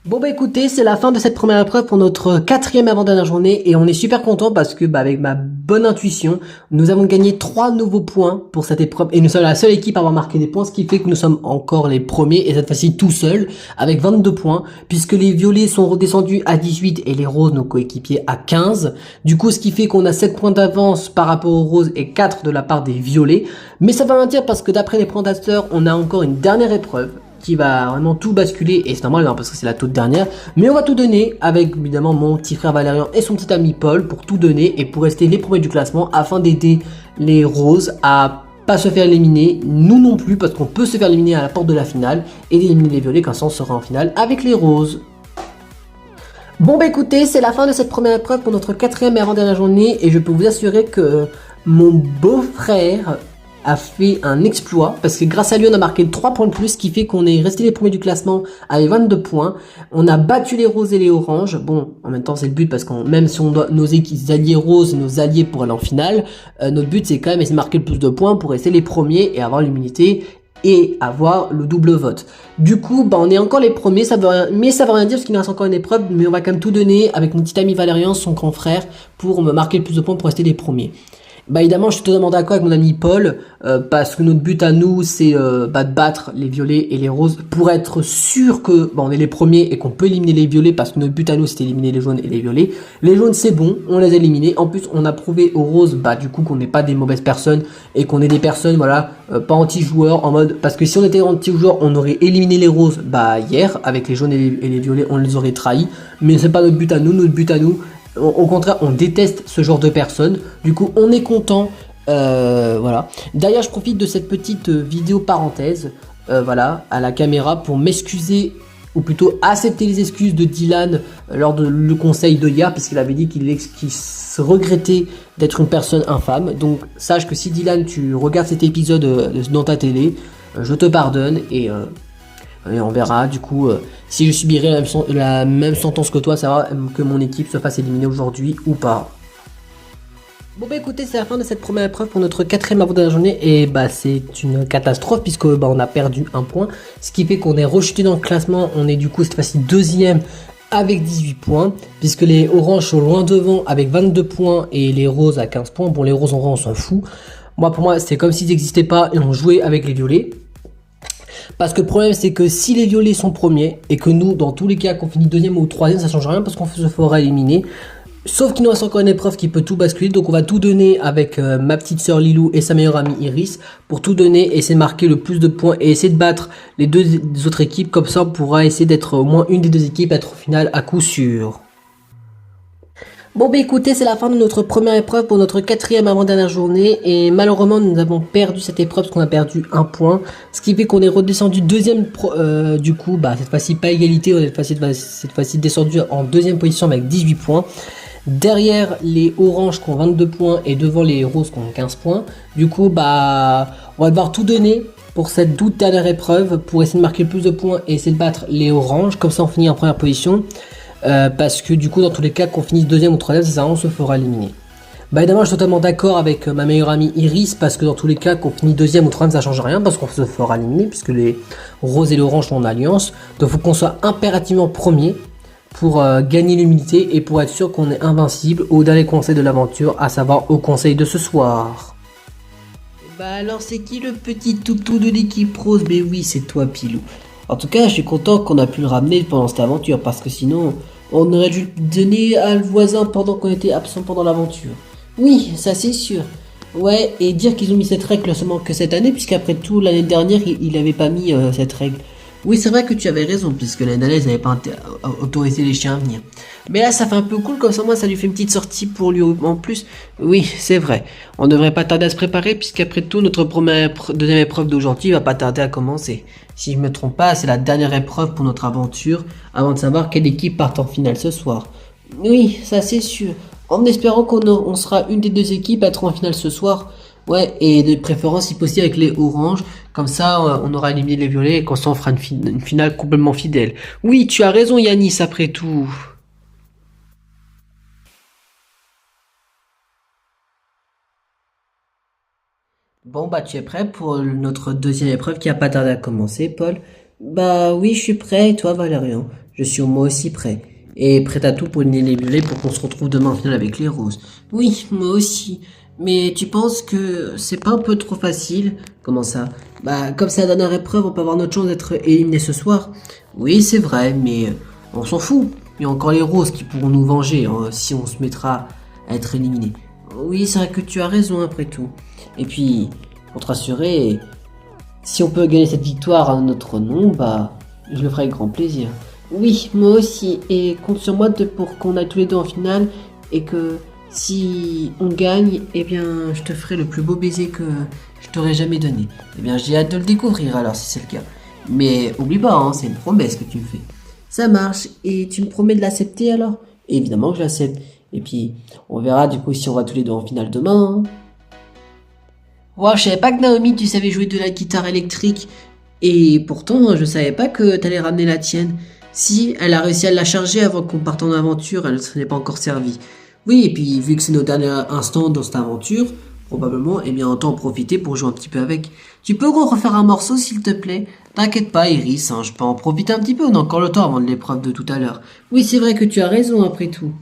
Speaker 1: Bon bah écoutez, c'est la fin de cette première épreuve pour notre 4e avant-dernière journée et on est super content parce que avec ma bonne intuition, nous avons gagné 3 nouveaux points pour cette épreuve et nous sommes la seule équipe à avoir marqué des points, ce qui fait que nous sommes encore les premiers et cette fois-ci tout seuls avec 22 points puisque les violets sont redescendus à 18 et les roses, nos coéquipiers, à 15. Du coup, ce qui fait qu'on a 7 points d'avance par rapport aux roses et 4 de la part des violets. Mais ça va rien dire parce que d'après les présentateurs, on a encore une dernière épreuve qui va vraiment tout basculer, et c'est normal parce que c'est la toute dernière, mais on va tout donner avec évidemment mon petit frère Valérian et son petit ami Paul pour tout donner et pour rester les premiers du classement afin d'aider les roses à pas se faire éliminer, nous non plus parce qu'on peut se faire éliminer à la porte de la finale et d'éliminer les violets quand ça on sera en finale avec les roses. Bon bah écoutez, c'est la fin de cette première épreuve pour notre 4e et avant-dernière journée et je peux vous assurer que mon beau-frère a fait un exploit parce que grâce à lui on a marqué 3 points de plus, ce qui fait qu'on est resté les premiers du classement avec 22 points. On a battu les roses et les oranges. Bon, en même temps c'est le but parce que même si on doit nos alliés roses et nos alliés pour aller en finale, notre but c'est quand même essayer de marquer le plus de points pour rester les premiers et avoir l'immunité et avoir le double vote. Du coup, bah on est encore les premiers, mais ça veut rien dire parce qu'il nous reste encore une épreuve, mais on va quand même tout donner avec mon petit ami Valérian, son grand frère, pour me marquer le plus de points pour rester les premiers. Bah évidemment je suis totalement d'accord avec mon ami Paul parce que notre but à nous c'est de battre les violets et les roses pour être sûr que on est les premiers et qu'on peut éliminer les violets parce que notre but à nous c'était éliminer les jaunes et les violets. Les jaunes c'est bon, on les a éliminés. En plus on a prouvé aux roses du coup qu'on n'est pas des mauvaises personnes et qu'on est des personnes pas anti-joueurs en mode parce que si on était anti-joueurs on aurait éliminé les roses hier avec les jaunes et les violets on les aurait trahis, mais c'est pas notre but à nous. Notre but à nous au contraire, on déteste ce genre de personnes. Du coup, on est content. Voilà. D'ailleurs, je profite de cette petite vidéo parenthèse voilà, à la caméra pour m'excuser, ou plutôt accepter les excuses de Dylan lors de le conseil de hier, puisqu'il avait dit qu'il se regrettait d'être une personne infâme. Donc sache que si Dylan, tu regardes cet épisode dans ta télé, je te pardonne et on verra du coup si je subirai la même sentence que toi, savoir que mon équipe se fasse éliminer aujourd'hui ou pas. Bon bah écoutez, c'est la fin de cette première épreuve pour notre quatrième avant de la journée et bah c'est une catastrophe puisque bah on a perdu un point, ce qui fait qu'on est rejeté dans le classement. On est du coup cette fois-ci deuxième avec 18 points puisque les oranges sont loin devant avec 22 points et les roses à 15 points. Bon, les roses en vrai on s'en fout. Moi pour moi c'est comme s'ils n'existaient pas et on jouait avec les violets. Parce que le problème c'est que si les violets sont premiers et que nous dans tous les cas qu'on finit deuxième ou troisième, ça change rien parce qu'on se fera éliminer. Sauf qu'il nous reste encore une épreuve qui peut tout basculer, donc on va tout donner avec ma petite sœur Lilou et sa meilleure amie Iris pour tout donner, essayer de marquer le plus de points et essayer de battre les deux autres équipes, comme ça on pourra essayer d'être au moins une des deux équipes, être au final à coup sûr. Bon bah écoutez, c'est la fin de notre première épreuve pour notre quatrième avant-dernière journée et malheureusement nous avons perdu cette épreuve parce qu'on a perdu un point, ce qui fait qu'on est redescendu deuxième, du coup bah cette fois-ci pas égalité, on est cette fois-ci descendu en deuxième position avec 18 points. Derrière les oranges qui ont 22 points et devant les roses qui ont 15 points. Du coup, bah, on va devoir tout donner pour cette toute dernière épreuve pour essayer de marquer le plus de points et essayer de battre les oranges. Comme ça, on finit en première position. Parce que du coup, dans tous les cas, qu'on finisse deuxième ou troisième, ça on se fera éliminer. Bah évidemment, je suis totalement d'accord avec ma meilleure amie Iris parce que dans tous les cas, qu'on finit deuxième ou troisième, ça change rien parce qu'on se fera éliminer puisque les roses et les oranges sont en alliance. Donc, il faut qu'on soit impérativement premier pour gagner l'humilité et pour être sûr qu'on est invincible au dernier conseil de l'aventure, à savoir au conseil de ce soir. Bah alors c'est qui le petit toutou de l'équipe rose? Mais oui, c'est toi Pilou. En tout cas, je suis content qu'on a pu le ramener pendant cette aventure parce que sinon, on aurait dû le donner à le voisin pendant qu'on était absent pendant l'aventure. Oui, ça c'est sûr. Ouais, et dire qu'ils ont mis cette règle seulement que cette année, puisqu'après tout, l'année dernière, il n'avait pas mis cette règle. Oui, c'est vrai que tu avais raison, puisque l'année dernière, ils n'avaient pas autorisé les chiens à venir. Mais là, ça fait un peu cool, comme ça, moi, ça lui fait une petite sortie pour lui en plus. Oui, c'est vrai. On devrait pas tarder à se préparer, puisqu'après tout, notre deuxième épreuve d'aujourd'hui va pas tarder à commencer. Si je me trompe pas, c'est la dernière épreuve pour notre aventure, avant de savoir quelle équipe part en finale ce soir. Oui, ça c'est sûr. En espérant qu'on sera une des deux équipes à être en finale ce soir. Ouais, et de préférence si possible avec les oranges, comme ça on aura éliminé les violets et qu'on s'en fera une finale complètement fidèle. Oui, tu as raison Yanis, après tout. Bon bah tu es prêt pour notre deuxième épreuve qui a pas tardé à commencer, Paul? Bah oui, je suis prêt, et toi Valérian? Je suis moi aussi prêt. Et prêt à tout pour éliminer les violets pour qu'on se retrouve demain en finale avec les roses. Oui, moi aussi. Mais tu penses que c'est pas un peu trop facile? Comment ça? Bah, comme c'est la dernière épreuve, on peut avoir notre chance d'être éliminé ce soir. Oui, c'est vrai, mais on s'en fout. Il y a encore les roses qui pourront nous venger si on se mettra à être éliminé. Oui, c'est vrai que tu as raison après tout. Et puis, pour te rassurer, si on peut gagner cette victoire à notre nom, bah, je le ferai avec grand plaisir. Oui, moi aussi. Et compte sur moi pour qu'on aille tous les deux en finale et que si on gagne, eh bien, je te ferai le plus beau baiser que je t'aurais jamais donné. Eh bien, j'ai hâte de le découvrir alors si c'est le cas. Mais oublie pas, hein, c'est une promesse que tu me fais. Ça marche. Et tu me promets de l'accepter alors? Évidemment que je l'accepte. Et puis, on verra du coup si on va tous les deux en finale demain. Hein. Ouais, je savais pas que Naomi, tu savais jouer de la guitare électrique. Et pourtant, je savais pas que t'allais ramener la tienne. Si, elle a réussi à la charger avant qu'on parte en aventure, elle ne s'en est pas encore servie. Oui, et puis vu que c'est nos derniers instants dans cette aventure, probablement, eh bien autant en profiter pour jouer un petit peu avec. Tu peux refaire un morceau s'il te plaît? T'inquiète pas Iris, hein, je peux en profiter un petit peu, on a encore le temps avant de l'épreuve de tout à l'heure. Oui, c'est vrai que tu as raison après tout.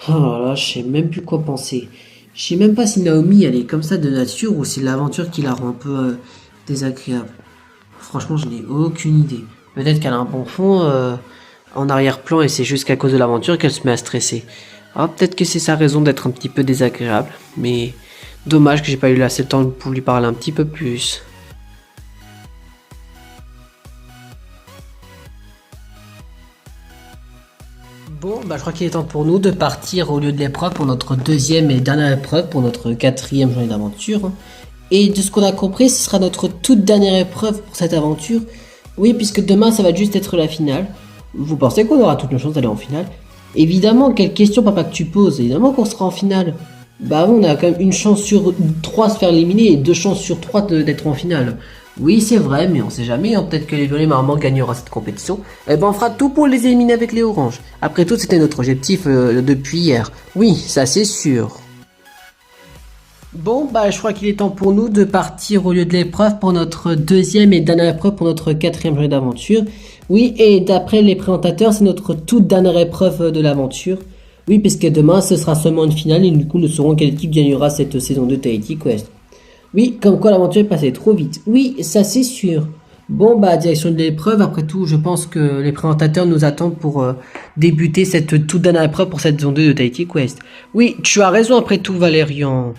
Speaker 1: Oh là là, je sais même plus quoi penser. Je sais même pas si Naomi elle est comme ça de nature ou c'est l'aventure qui la rend un peu désagréable. Franchement, je n'ai aucune idée. Peut-être qu'elle a un bon fond en arrière-plan et c'est juste qu'à cause de l'aventure qu'elle se met à stresser. Alors peut-être que c'est sa raison d'être un petit peu désagréable, mais dommage que j'ai pas eu assez le temps pour lui parler un petit peu plus. Bon, bah je crois qu'il est temps pour nous de partir au lieu de l'épreuve pour notre deuxième et dernière épreuve, pour notre quatrième journée d'aventure. Et de ce qu'on a compris, ce sera notre toute dernière épreuve pour cette aventure. Oui, puisque demain, ça va juste être la finale. Vous pensez qu'on aura toutes nos chances d'aller en finale? Évidemment, quelle question, papa, que tu poses? Évidemment qu'on sera en finale. Bah, on a quand même une chance sur 3 de se faire éliminer et 2 chances sur 3 d'être en finale. Oui, c'est vrai, mais on sait jamais, hein, peut-être que les violets maman gagnera cette compétition. Eh ben, on fera tout pour les éliminer avec les oranges. Après tout, c'était notre objectif depuis hier. Oui, ça c'est sûr. Bon, bah, je crois qu'il est temps pour nous de partir au lieu de l'épreuve pour notre deuxième et dernière épreuve pour notre quatrième journée d'aventure. Oui, et d'après les présentateurs, c'est notre toute dernière épreuve de l'aventure. Oui, puisque demain, ce sera seulement une finale et du coup, nous saurons quelle équipe gagnera cette saison de Tahiti Quest. Oui, comme quoi l'aventure est passée trop vite. Oui, ça c'est sûr. Bon, bah, direction de l'épreuve, après tout, je pense que les présentateurs nous attendent pour débuter cette toute dernière épreuve pour cette saison 2 de Tahiti Quest. Oui, tu as raison après tout, Valérian.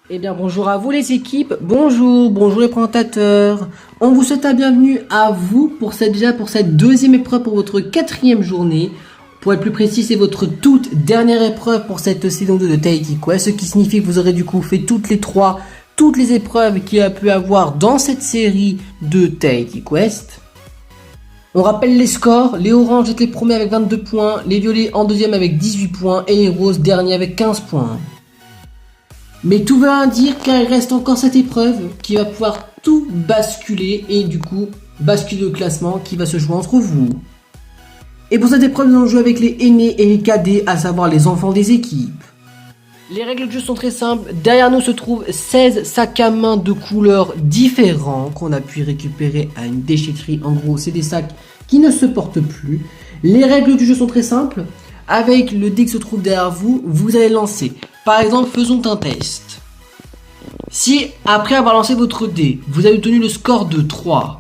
Speaker 1: Eh bien, bonjour à vous les équipes, bonjour les présentateurs. On vous souhaite la bienvenue à vous pour cette deuxième épreuve pour votre quatrième journée. Pour être plus précis, c'est votre toute dernière épreuve pour cette saison 2 de Tahiti Quest, ce qui signifie que vous aurez du coup fait toutes les épreuves qu'il y a pu avoir dans cette série de Tahiti Quest. On rappelle les scores, les oranges étaient les premiers avec 22 points, les violets en deuxième avec 18 points et les roses derniers avec 15 points. Mais tout va dire qu'il reste encore cette épreuve qui va pouvoir tout basculer et du coup basculer le classement qui va se jouer entre vous. Et pour cette épreuve, nous allons jouer avec les aînés et les cadets, à savoir les enfants des équipes. Les règles du jeu sont très simples. Derrière nous se trouvent 16 sacs à main de couleurs différents qu'on a pu récupérer à une déchetterie. En gros, c'est des sacs qui ne se portent plus. Les règles du jeu sont très simples. Avec le dé qui se trouve derrière vous, vous allez lancer. Par exemple, faisons un test. Si, après avoir lancé votre dé, vous avez obtenu le score de 3,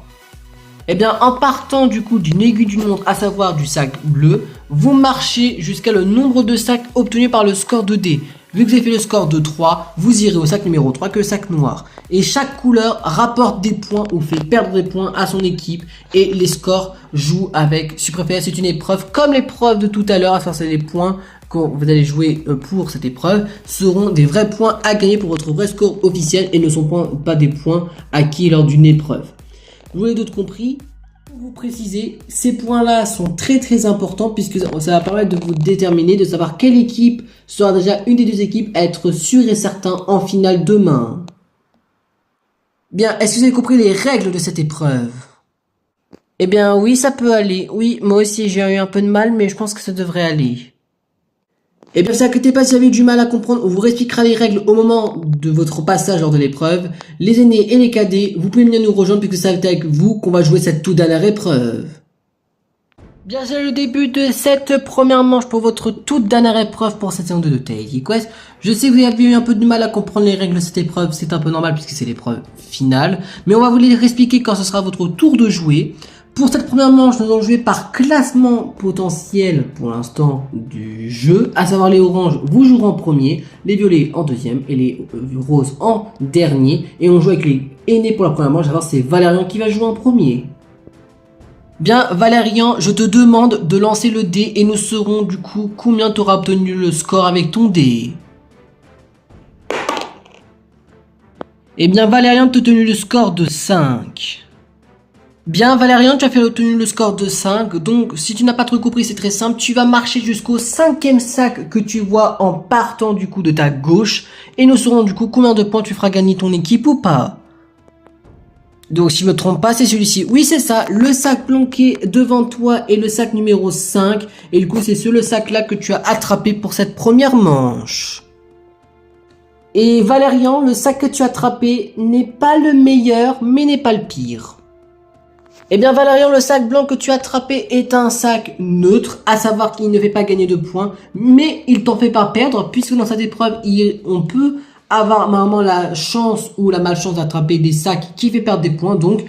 Speaker 1: eh bien, en partant du coup d'une aiguille d'une montre, à savoir du sac bleu, vous marchez jusqu'à le nombre de sacs obtenus par le score de dé. Vu que vous avez fait le score de 3, vous irez au sac numéro 3 que le sac noir. Et chaque couleur rapporte des points ou fait perdre des points à son équipe. Et les scores jouent avec, si vous préférez, c'est une épreuve comme l'épreuve de tout à l'heure, à savoir c'est les points que vous allez jouer pour cette épreuve, seront des vrais points à gagner pour votre vrai score officiel et ne sont pas des points acquis lors d'une épreuve. Vous avez d'autres compris? Pour vous préciser, ces points-là sont très importants puisque ça va permettre de vous déterminer, de savoir quelle équipe sera déjà une des deux équipes à être sûr et certain en finale demain. Bien, est-ce que vous avez compris les règles de cette épreuve? Eh bien oui, ça peut aller. Oui, moi aussi j'ai eu un peu de mal, mais je pense que ça devrait aller. Et bien, ne vous inquiétez pas si vous avez du mal à comprendre, on vous réexpliquera les règles au moment de votre passage lors de l'épreuve. Les aînés et les cadets, vous pouvez venir nous rejoindre puisque c'est avec vous qu'on va jouer cette toute dernière épreuve. Bien, c'est le début de cette première manche pour votre toute dernière épreuve pour cette saison 2 de Tahiti Quest. Je sais que vous avez eu un peu de mal à comprendre les règles de cette épreuve, c'est un peu normal puisque c'est l'épreuve finale. Mais on va vous les réexpliquer quand ce sera votre tour de jouer. Pour cette première manche, nous allons jouer par classement potentiel pour l'instant du jeu, à savoir les oranges, vous jouerez en premier, les violets en deuxième et les roses en dernier. Et on joue avec les aînés pour la première manche, à savoir c'est Valérian qui va jouer en premier. Bien Valérian, je te demande de lancer le dé et nous saurons du coup combien tu auras obtenu le score avec ton dé. Eh bien Valérian, tu as obtenu le score de 5. Bien Valérian, tu as obtenu le score de 5, donc si tu n'as pas trop compris, c'est très simple, tu vas marcher jusqu'au 5e sac que tu vois en partant du coup de ta gauche, et nous saurons du coup combien de points tu feras gagner ton équipe ou pas. Donc si je me trompe pas, c'est celui-ci. Oui, c'est ça, le sac planqué devant toi est le sac numéro 5, et du coup c'est le sac là que tu as attrapé pour cette première manche. Et Valérian, le sac que tu as attrapé n'est pas le meilleur, mais n'est pas le pire. Eh bien Valérian, le sac blanc que tu as attrapé est un sac neutre, à savoir qu'il ne fait pas gagner de points, mais il t'en fait pas perdre, puisque dans cette épreuve, on peut avoir normalement la chance ou la malchance d'attraper des sacs qui fait perdre des points, donc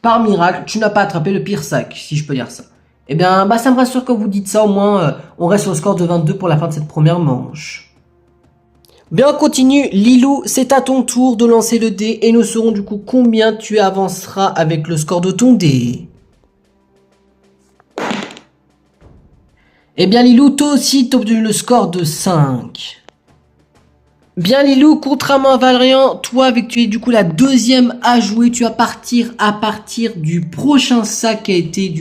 Speaker 1: par miracle, tu n'as pas attrapé le pire sac, si je peux dire ça. Eh bien, ça me rassure quand vous dites ça, au moins on reste sur le score de 22 pour la fin de cette première manche. Bien, on continue. Lilou, c'est à ton tour de lancer le dé et nous saurons du coup combien tu avanceras avec le score de ton dé. Eh bien Lilou, toi aussi t'as obtenu le score de 5. Bien Lilou, contrairement à Valérian, toi vu que tu es du coup la deuxième à jouer, tu vas partir à partir du prochain sac qui a été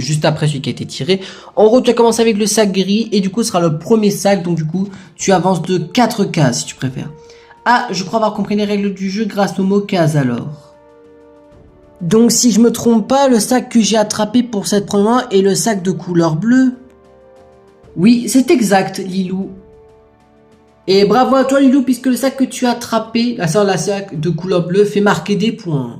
Speaker 1: juste après celui qui a été tiré. En gros tu vas commencer avec le sac gris et du coup ce sera le premier sac, donc du coup tu avances de 4 cases si tu préfères. Ah, je crois avoir compris les règles du jeu grâce au mot case alors. Donc si je me trompe pas, le sac que j'ai attrapé pour cette première est le sac de couleur bleue. Oui, c'est exact Lilou. Et bravo à toi Lilou, puisque le sac que tu as attrapé, la sac de couleur bleue, fait marquer des points.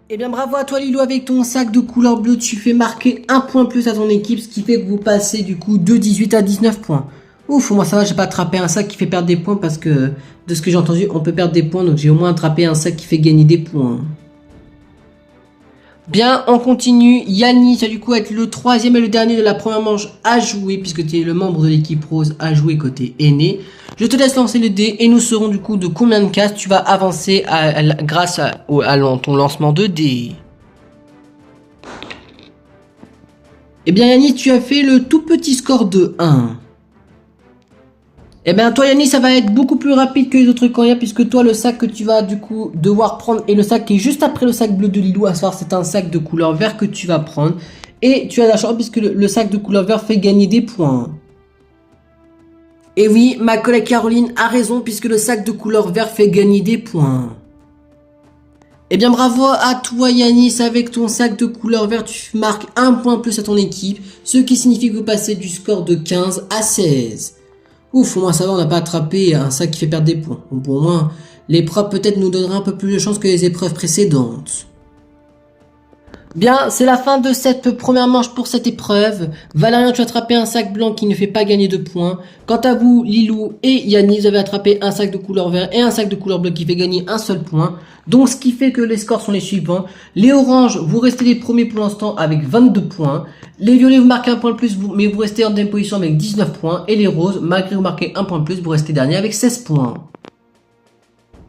Speaker 1: Et bien bravo à toi Lilou, avec ton sac de couleur bleue, tu fais marquer un point plus à ton équipe, ce qui fait que vous passez du coup de 18 à 19 points. Ouf, moi ça va, j'ai pas attrapé un sac qui fait perdre des points parce que, de ce que j'ai entendu, on peut perdre des points, donc j'ai au moins attrapé un sac qui fait gagner des points. Bien, on continue. Yannis va du coup être le troisième et le dernier de la première manche à jouer, puisque tu es le membre de l'équipe rose à jouer côté aîné. Je te laisse lancer le dé et nous saurons du coup de combien de cases tu vas avancer grâce à ton lancement de dé. Eh bien Yannis, tu as fait le tout petit score de 1. Eh bien toi Yannis, ça va être beaucoup plus rapide que les autres candidats, puisque toi le sac que tu vas du coup devoir prendre est le sac qui est juste après le sac bleu de Lilou, à savoir c'est un sac de couleur vert que tu vas prendre. Et tu as la chance puisque le sac de couleur vert fait gagner des points. Et oui, ma collègue Caroline a raison puisque le sac de couleur vert fait gagner des points. Eh bien bravo à toi Yannis, avec ton sac de couleur vert tu marques un point plus à ton équipe, ce qui signifie que vous passez du score de 15 à 16. Ouf, au moins ça va, on n'a pas attrapé un sac qui fait perdre des points. Bon, pour moi, l'épreuve peut-être nous donnera un peu plus de chance que les épreuves précédentes. Bien, c'est la fin de cette première manche pour cette épreuve. Valérien, tu as attrapé un sac blanc qui ne fait pas gagner de points. Quant à vous, Lilou et Yannis, vous avez attrapé un sac de couleur vert et un sac de couleur bleue qui fait gagner un seul point. Donc, ce qui fait que les scores sont les suivants. Les oranges, vous restez les premiers pour l'instant avec 22 points. Les violets, vous marquez un point de plus, mais vous restez en deuxième position avec 19 points. Et les roses, malgré que vous marquez un point de plus, vous restez dernier avec 16 points.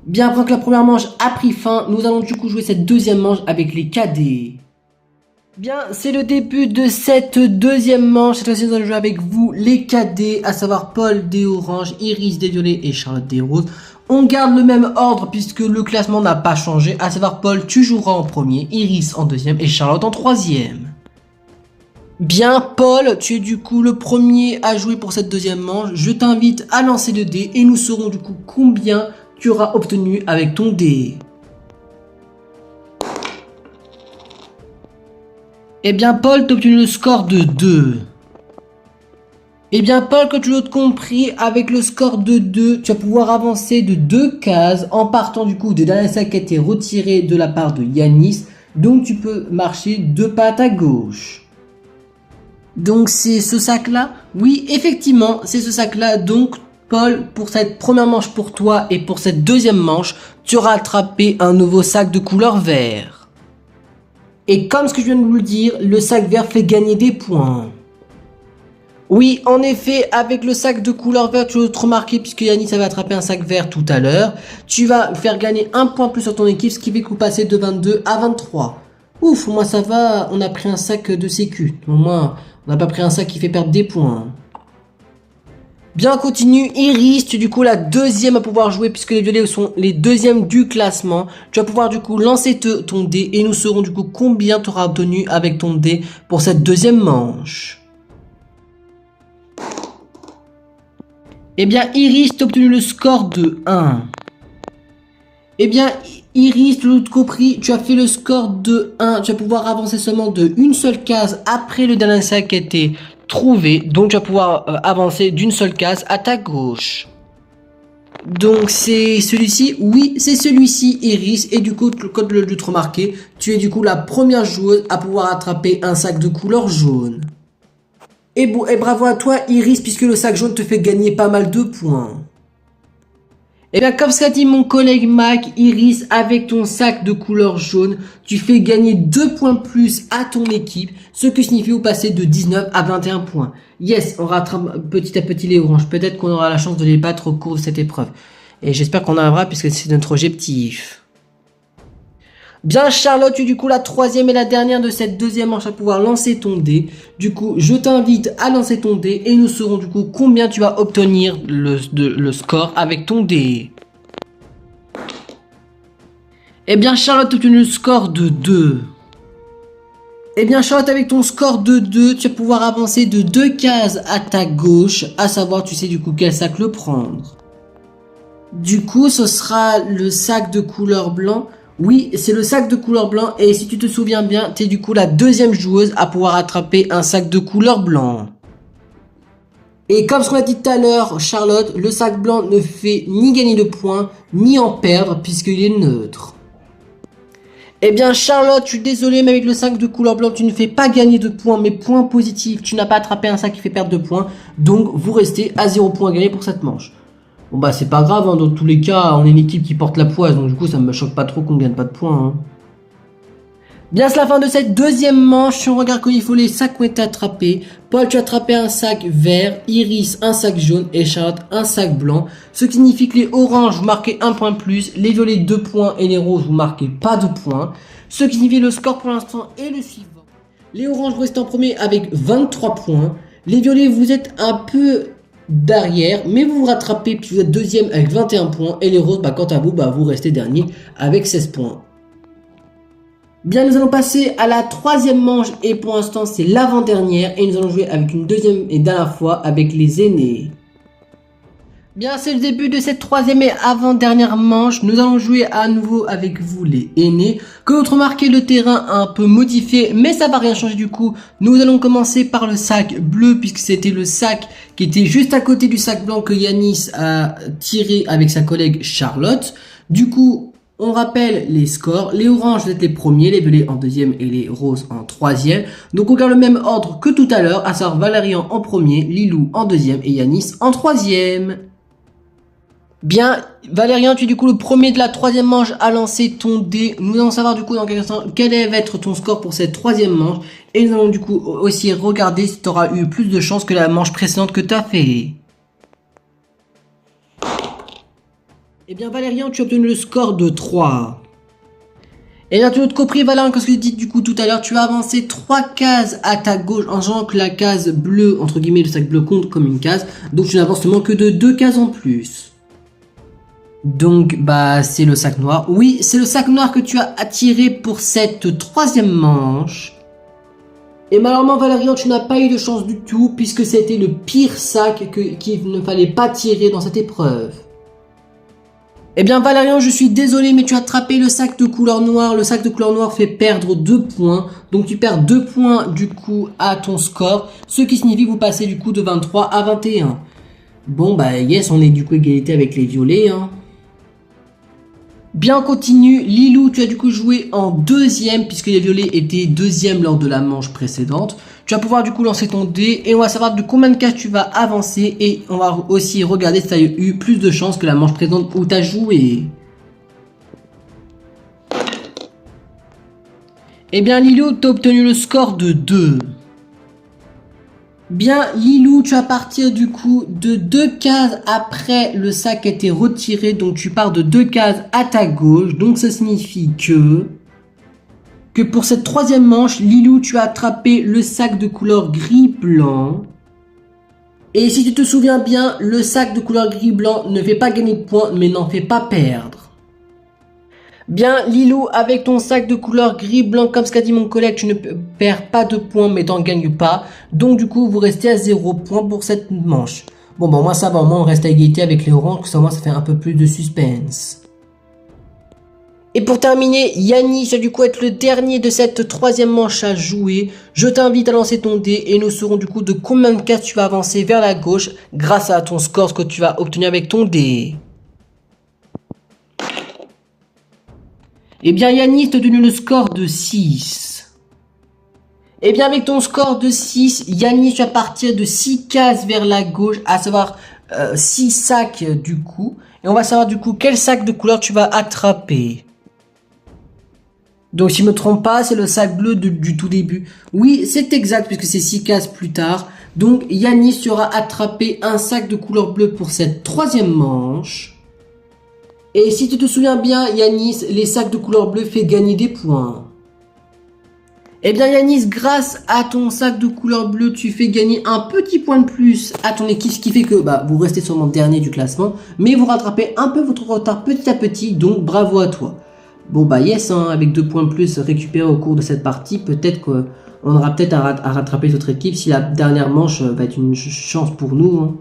Speaker 1: Bien, après que la première manche a pris fin, nous allons du coup jouer cette deuxième manche avec les cadets. Bien, c'est le début de cette deuxième manche. Cette fois-ci, nous allons jouer avec vous les cadets, à savoir Paul des oranges, Iris des violets et Charlotte des roses. On garde le même ordre puisque le classement n'a pas changé, à savoir Paul, tu joueras en premier, Iris en deuxième et Charlotte en troisième. Bien, Paul, tu es du coup le premier à jouer pour cette deuxième manche. Je t'invite à lancer le dé et nous saurons du coup combien tu auras obtenu avec ton dé. Eh bien, Paul, tu as obtenu le score de 2. Eh bien, Paul, comme tu l'as compris, avec le score de 2, tu vas pouvoir avancer de 2 cases en partant du coup des derniers sacs qui a été retiré de la part de Yannis. Donc, tu peux marcher 2 pas à ta gauche. Donc, c'est ce sac-là? Oui, effectivement, c'est ce sac-là. Donc, Paul, pour cette première manche pour toi et pour cette deuxième manche, tu auras attrapé un nouveau sac de couleur vert. Et comme ce que je viens de vous le dire, le sac vert fait gagner des points. Oui, en effet, avec le sac de couleur vert, tu vas te remarquer, puisque Yannis avait attrapé un sac vert tout à l'heure, tu vas faire gagner un point plus sur ton équipe, ce qui fait que vous passez de 22 à 23. Ouf, au moins ça va, on a pris un sac de sécu. Au moins, on n'a pas pris un sac qui fait perdre des points. Bien, continue. Iris, tu es du coup la deuxième à pouvoir jouer puisque les violets sont les deuxièmes du classement. Tu vas pouvoir du coup lancer ton dé et nous saurons du coup combien tu auras obtenu avec ton dé pour cette deuxième manche. Eh bien, Iris, tu as obtenu le score de 1. Eh bien, Iris, de l'autre compris, tu as fait le score de 1. Tu vas pouvoir avancer seulement de une seule case après le dernier sac qui a été trouvé. Donc, tu vas pouvoir avancer d'une seule case à ta gauche. Donc, c'est celui-ci? Oui, c'est celui-ci, Iris. Et du coup, comme tu l'as remarqué, tu es du coup la première joueuse à pouvoir attraper un sac de couleur jaune. Et bravo à toi, Iris, puisque le sac jaune te fait gagner pas mal de points. Et bien, comme ce qu'a dit mon collègue Mac, Iris, avec ton sac de couleur jaune, tu fais gagner 2 points plus à ton équipe, ce qui signifie vous passer de 19 à 21 points. Yes, on rattrape petit à petit les oranges. Peut-être qu'on aura la chance de les battre au cours de cette épreuve. Et j'espère qu'on arrivera puisque c'est notre objectif. Bien Charlotte, tu es du coup la troisième et la dernière de cette deuxième manche à pouvoir lancer ton dé. Du coup, je t'invite à lancer ton dé et nous saurons du coup combien tu vas obtenir le score avec ton dé. Eh bien Charlotte, tu as obtenu le score de 2. Eh bien Charlotte, avec ton score de 2, tu vas pouvoir avancer de 2 cases à ta gauche, à savoir tu sais du coup quel sac le prendre. Du coup, ce sera le sac de couleur blanc. Oui, c'est le sac de couleur blanc et si tu te souviens bien, tu es du coup la deuxième joueuse à pouvoir attraper un sac de couleur blanc. Et comme ce qu'on a dit tout à l'heure, Charlotte, le sac blanc ne fait ni gagner de points, ni en perdre puisqu'il est neutre. Eh bien Charlotte, je suis désolé mais avec le sac de couleur blanc, tu ne fais pas gagner de points mais points positifs. Tu n'as pas attrapé un sac qui fait perdre de points, donc vous restez à 0 points gagnés pour cette manche. Bon bah c'est pas grave, hein, dans tous les cas, on est une équipe qui porte la poisse, donc du coup ça me choque pas trop qu'on gagne pas de points. Hein. Bien c'est la fin de cette deuxième manche, si on regarde comme il faut les sacs qui ont été attrapés. Paul tu as attrapé un sac vert, Iris un sac jaune et Charlotte un sac blanc. Ce qui signifie que les oranges vous marquez 1 point de plus, les violets 2 points et les roses vous marquez pas de points. Ce qui signifie le score pour l'instant est le suivant. Les oranges vous restez en premier avec 23 points, les violets vous êtes un peu derrière, mais vous vous rattrapez puis vous êtes deuxième avec 21 points et les roses, quant à vous, vous restez dernier avec 16 points. Bien, nous allons passer à la troisième manche et pour l'instant c'est l'avant-dernière et nous allons jouer avec une deuxième et dernière fois avec les aînés. Bien, c'est le début de cette troisième et avant-dernière manche. Nous allons jouer à nouveau avec vous les aînés. Comme vous remarquez, le terrain un peu modifié, mais ça va rien changer du coup. Nous allons commencer par le sac bleu puisque c'était le sac qui était juste à côté du sac blanc que Yanis a tiré avec sa collègue Charlotte. Du coup, on rappelle les scores. Les oranges, vous êtes les premiers, les violets en deuxième et les roses en troisième. Donc on garde le même ordre que tout à l'heure, à savoir Valérian en premier, Lilou en deuxième et Yanis en troisième. Bien, Valérien, tu es du coup le premier de la troisième manche à lancer ton dé. Nous allons savoir du coup dans quel instant quel va être ton score pour cette troisième manche. Et nous allons du coup aussi regarder si tu auras eu plus de chance que la manche précédente que tu as fait. Eh bien Valérien, tu as obtenu le score de 3. Et là, tu as compris Valérien, comme ce que je dis du coup tout à l'heure, tu as avancé 3 cases à ta gauche en sachant que la case bleue, entre guillemets le sac bleu compte comme une case. Donc tu n'avances seulement que de 2 cases en plus. Donc, c'est le sac noir. Oui, c'est le sac noir que tu as attiré pour cette troisième manche. Et malheureusement, Valérian, tu n'as pas eu de chance du tout, puisque c'était le pire sac qu'il ne fallait pas tirer dans cette épreuve. Eh bien, Valérian, je suis désolé, mais tu as attrapé le sac de couleur noire. Le sac de couleur noire fait perdre 2 points. Donc, tu perds 2 points, du coup, à ton score. Ce qui signifie que vous passez, du coup, de 23 à 21. Bon, yes, on est, du coup, égalité avec les violets, hein. Bien, on continue. Lilou, tu as du coup joué en deuxième puisque les violets étaient deuxième lors de la manche précédente. Tu vas pouvoir du coup lancer ton dé et on va savoir de combien de cases tu vas avancer et on va aussi regarder si tu as eu plus de chance que la manche précédente où tu as joué. Eh bien Lilou, tu as obtenu le score de 2. Bien, Lilou, tu vas partir du coup de 2 cases après le sac a été retiré. Donc, tu pars de 2 cases à ta gauche. Donc, ça signifie que pour cette troisième manche, Lilou, tu as attrapé le sac de couleur gris-blanc. Et si tu te souviens bien, le sac de couleur gris-blanc ne fait pas gagner de points, mais n'en fait pas perdre. Bien, Lilou, avec ton sac de couleur gris-blanc, comme ce qu'a dit mon collègue, tu ne perds pas de points, mais t'en gagnes pas. Donc, du coup, vous restez à 0 points pour cette manche. Bon, moi, ça va, au moins, on reste à égalité avec les oranges, ça, moi, ça fait un peu plus de suspense. Et pour terminer, Yanis va du coup être le dernier de cette troisième manche à jouer. Je t'invite à lancer ton dé et nous saurons du coup de combien de cases tu vas avancer vers la gauche grâce à ton score, ce que tu vas obtenir avec ton dé. Eh bien Yanis, tu as obtenu le score de 6. Eh bien avec ton score de 6, Yanis, tu vas partir de 6 cases vers la gauche, à savoir 6 sacs du coup. Et on va savoir du coup quel sac de couleur tu vas attraper. Donc si je ne me trompe pas, c'est le sac bleu du tout début. Oui, c'est exact puisque c'est 6 cases plus tard. Donc Yanis, tu auras attrapé un sac de couleur bleue pour cette troisième manche. Et si tu te souviens bien, Yanis, les sacs de couleur bleue fait gagner des points. Eh bien Yanis, grâce à ton sac de couleur bleue, tu fais gagner un petit point de plus à ton équipe, ce qui fait que vous restez sûrement dernier du classement, mais vous rattrapez un peu votre retard petit à petit, donc bravo à toi. Bon yes, hein, avec 2 points de plus récupérés au cours de cette partie, peut-être qu'on aura peut-être à rattraper notre équipe si la dernière manche va être une chance pour nous. Hein.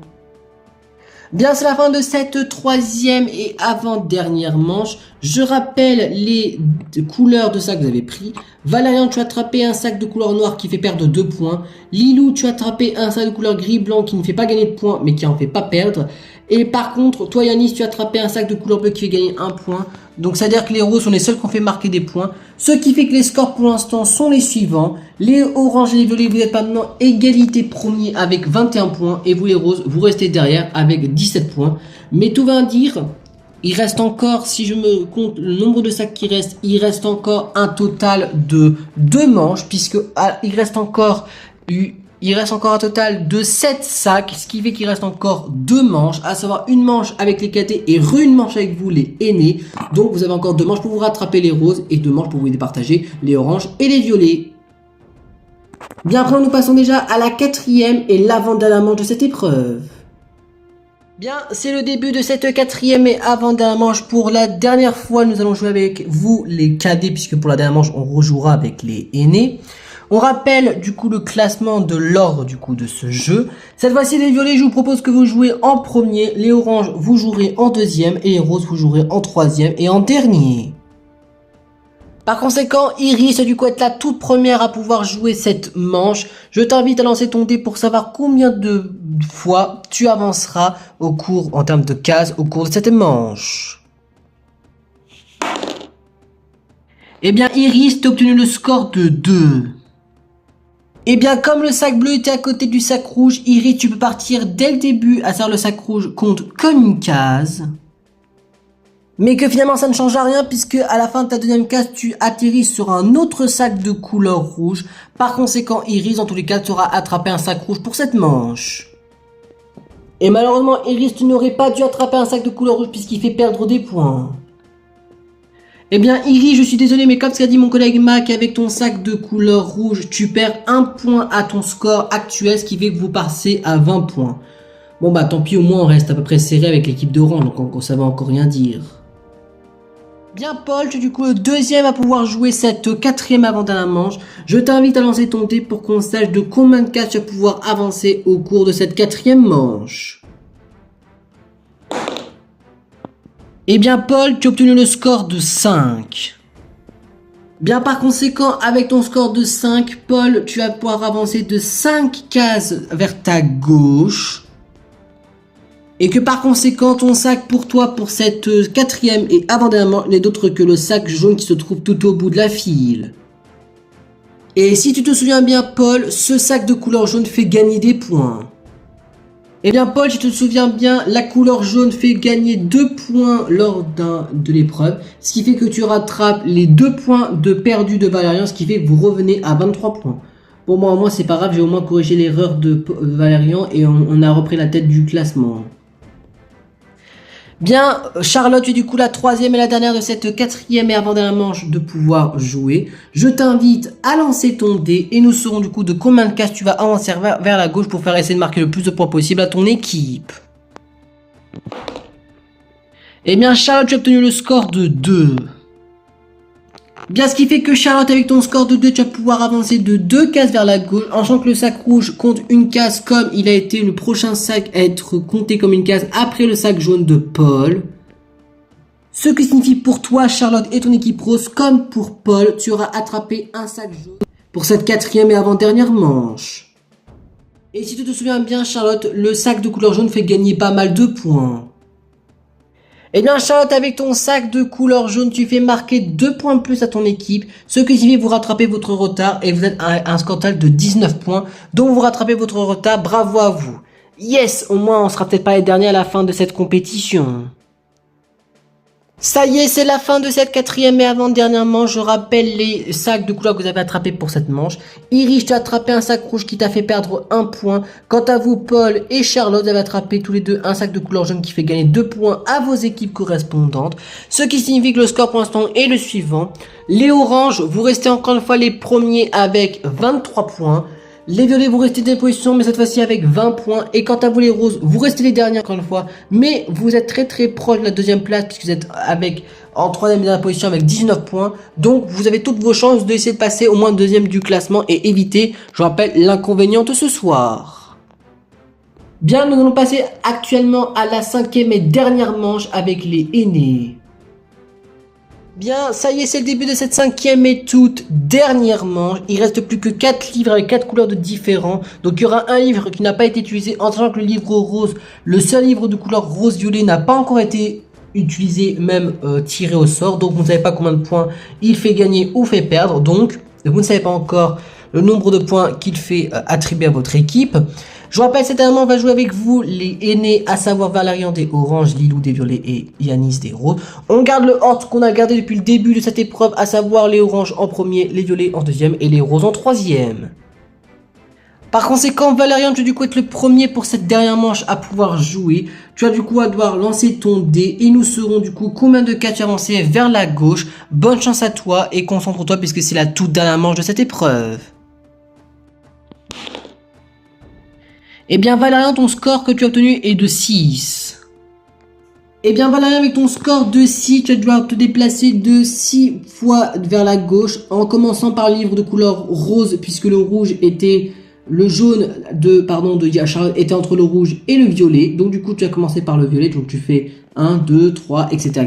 Speaker 1: Bien, c'est la fin de cette troisième et avant-dernière manche. Je rappelle les couleurs de sac que vous avez pris. Valérian, tu as attrapé un sac de couleur noire qui fait perdre 2 points. Lilou, tu as attrapé un sac de couleur gris-blanc qui ne fait pas gagner de points, mais qui en fait pas perdre. Et par contre, toi Yanis, tu as attrapé un sac de couleur bleue qui fait gagner 1 point. Donc ça veut dire que les roses sont les seuls qui ont fait marquer des points. Ce qui fait que les scores pour l'instant sont les suivants. Les oranges et les violets, vous êtes maintenant égalité premier avec 21 points. Et vous les roses, vous restez derrière avec 17 points. Mais tout va dire, il reste encore, si je me compte le nombre de sacs qui restent, il reste encore un total de 2 manches. Puisque il reste encore un total de 7 sacs, ce qui fait qu'il reste encore 2 manches, à savoir une manche avec les cadets et une manche avec vous les aînés. Donc vous avez encore 2 manches pour vous rattraper les roses et 2 manches pour vous départager les oranges et les violets. Bien, après nous passons déjà à la 4e et l'avant-dernière manche de cette épreuve. Bien, c'est le début de cette 4e et avant-dernière manche. Pour la dernière fois, nous allons jouer avec vous les cadets, puisque pour la dernière manche, on rejouera avec les aînés. On rappelle du coup le classement de l'ordre du coup de ce jeu. Cette fois-ci les violets, je vous propose que vous jouez en premier, les oranges vous jouerez en deuxième et les roses vous jouerez en troisième et en dernier. Par conséquent, Iris du coup être la toute première à pouvoir jouer cette manche. Je t'invite à lancer ton dé pour savoir combien de fois tu avanceras au cours, en termes de cases, au cours de cette manche. Eh bien Iris, tu as obtenu le score de 2. Eh bien, comme le sac bleu était à côté du sac rouge, Iris, tu peux partir dès le début, à savoir le sac rouge compte comme une case. Mais que finalement, ça ne change à rien, puisque à la fin de ta deuxième case, tu atterris sur un autre sac de couleur rouge. Par conséquent, Iris, dans tous les cas, tu auras attrapé un sac rouge pour cette manche. Et malheureusement, Iris, tu n'aurais pas dû attraper un sac de couleur rouge, puisqu'il fait perdre des points. Eh bien Iris, je suis désolé, mais comme ce qu'a dit mon collègue Mac, avec ton sac de couleur rouge, tu perds 1 point à ton score actuel, ce qui fait que vous passez à 20 points. Bon tant pis, au moins on reste à peu près serré avec l'équipe d'Orange, donc ça va encore rien dire. Bien Paul, tu es du coup le deuxième à pouvoir jouer cette 4e avant-dernière manche. Je t'invite à lancer ton dé pour qu'on sache de combien de cases tu vas pouvoir avancer au cours de cette 4e manche. Eh bien Paul, tu as obtenu le score de 5. Bien par conséquent, avec ton score de 5, Paul, tu vas pouvoir avancer de 5 cases vers ta gauche. Et que par conséquent, ton sac pour toi, pour cette 4e et avant-dernière, n'est d'autre que le sac jaune qui se trouve tout au bout de la file. Et si tu te souviens bien Paul, ce sac de couleur jaune fait gagner des points. Eh bien Paul, si tu te souviens bien, la couleur jaune fait gagner 2 points lors de l'épreuve, ce qui fait que tu rattrapes les 2 points de perdu de Valérian, ce qui fait que vous revenez à 23 points. Pour moi, au moins c'est pas grave, j'ai au moins corrigé l'erreur de Valérian et on a repris la tête du classement. Bien, Charlotte est du coup la 3e et la dernière de cette 4e et avant-dernière manche de pouvoir jouer. Je t'invite à lancer ton dé et nous saurons du coup de combien de cases tu vas avancer vers la gauche pour faire essayer de marquer le plus de points possible à ton équipe. Eh bien Charlotte, tu as obtenu le score de 2. Bien, ce qui fait que Charlotte, avec ton score de 2, tu vas pouvoir avancer de 2 cases vers la gauche, en sachant que le sac rouge compte une case comme il a été le prochain sac à être compté comme une case après le sac jaune de Paul. Ce qui signifie pour toi, Charlotte et ton équipe rose, comme pour Paul, tu auras attrapé un sac jaune pour cette 4e et avant-dernière manche. Et si tu te souviens bien, Charlotte, le sac de couleur jaune fait gagner pas mal de points. Eh bien Charlotte, avec ton sac de couleur jaune, tu fais marquer 2 points de plus à ton équipe, ce qui signifie que vous rattrapez votre retard et vous êtes à un score total de 19 points, donc vous rattrapez votre retard, bravo à vous. Yes, au moins on sera peut-être pas les derniers à la fin de cette compétition. Ça y est, c'est la fin de cette quatrième et avant-dernière manche. Je rappelle les sacs de couleur que vous avez attrapés pour cette manche. Irish, tu as attrapé un sac rouge qui t'a fait perdre 1 point. Quant à vous, Paul et Charlotte, vous avez attrapé tous les deux un sac de couleur jaune qui fait gagner 2 points à vos équipes correspondantes. Ce qui signifie que le score pour l'instant est le suivant. Les oranges, vous restez encore une fois les premiers avec 23 points. Les violets, vous restez des positions, mais cette fois-ci avec 20 points. Et quant à vous les roses, vous restez les derniers encore une fois. Mais vous êtes très proche de la deuxième place, puisque vous êtes en troisième et dernière position avec 19 points. Donc vous avez toutes vos chances d'essayer de passer au moins deuxième du classement et éviter, je rappelle, l'inconvénient de ce soir. Bien, nous allons passer actuellement à la cinquième et dernière manche avec les aînés. Bien, ça y est, c'est le début de cette cinquième et toute dernière manche. Il reste plus que 4 livres avec 4 couleurs de différents. Donc il y aura un livre qui n'a pas été utilisé, en sachant que le livre rose, le seul livre de couleur rose-violet n'a pas encore été utilisé, même tiré au sort. Donc vous ne savez pas combien de points il fait gagner ou fait perdre. Donc vous ne savez pas encore le nombre de points qu'il fait attribuer à votre équipe. Je vous rappelle, cette année, on va jouer avec vous les aînés, à savoir Valérian des oranges, Lilou des violets et Yanis des roses. On garde le ordre qu'on a gardé depuis le début de cette épreuve, à savoir les oranges en premier, les violets en deuxième et les roses en troisième. Par conséquent, Valérian, tu vas du coup être le premier pour cette dernière manche à pouvoir jouer. Tu vas du coup devoir lancer ton dé et nous serons du coup combien de cas tu avances vers la gauche. Bonne chance à toi et concentre-toi puisque c'est la toute dernière manche de cette épreuve. Eh bien Valérian, ton score que tu as obtenu est de 6. Eh bien Valérian, avec ton score de 6, tu vas devoir te déplacer de 6 fois vers la gauche en commençant par le livre de couleur rose puisque le rouge était... Le jaune de Charlotte était entre le rouge et le violet. Donc du coup tu vas commencer par le violet. Donc tu fais 1, 2, 3, etc.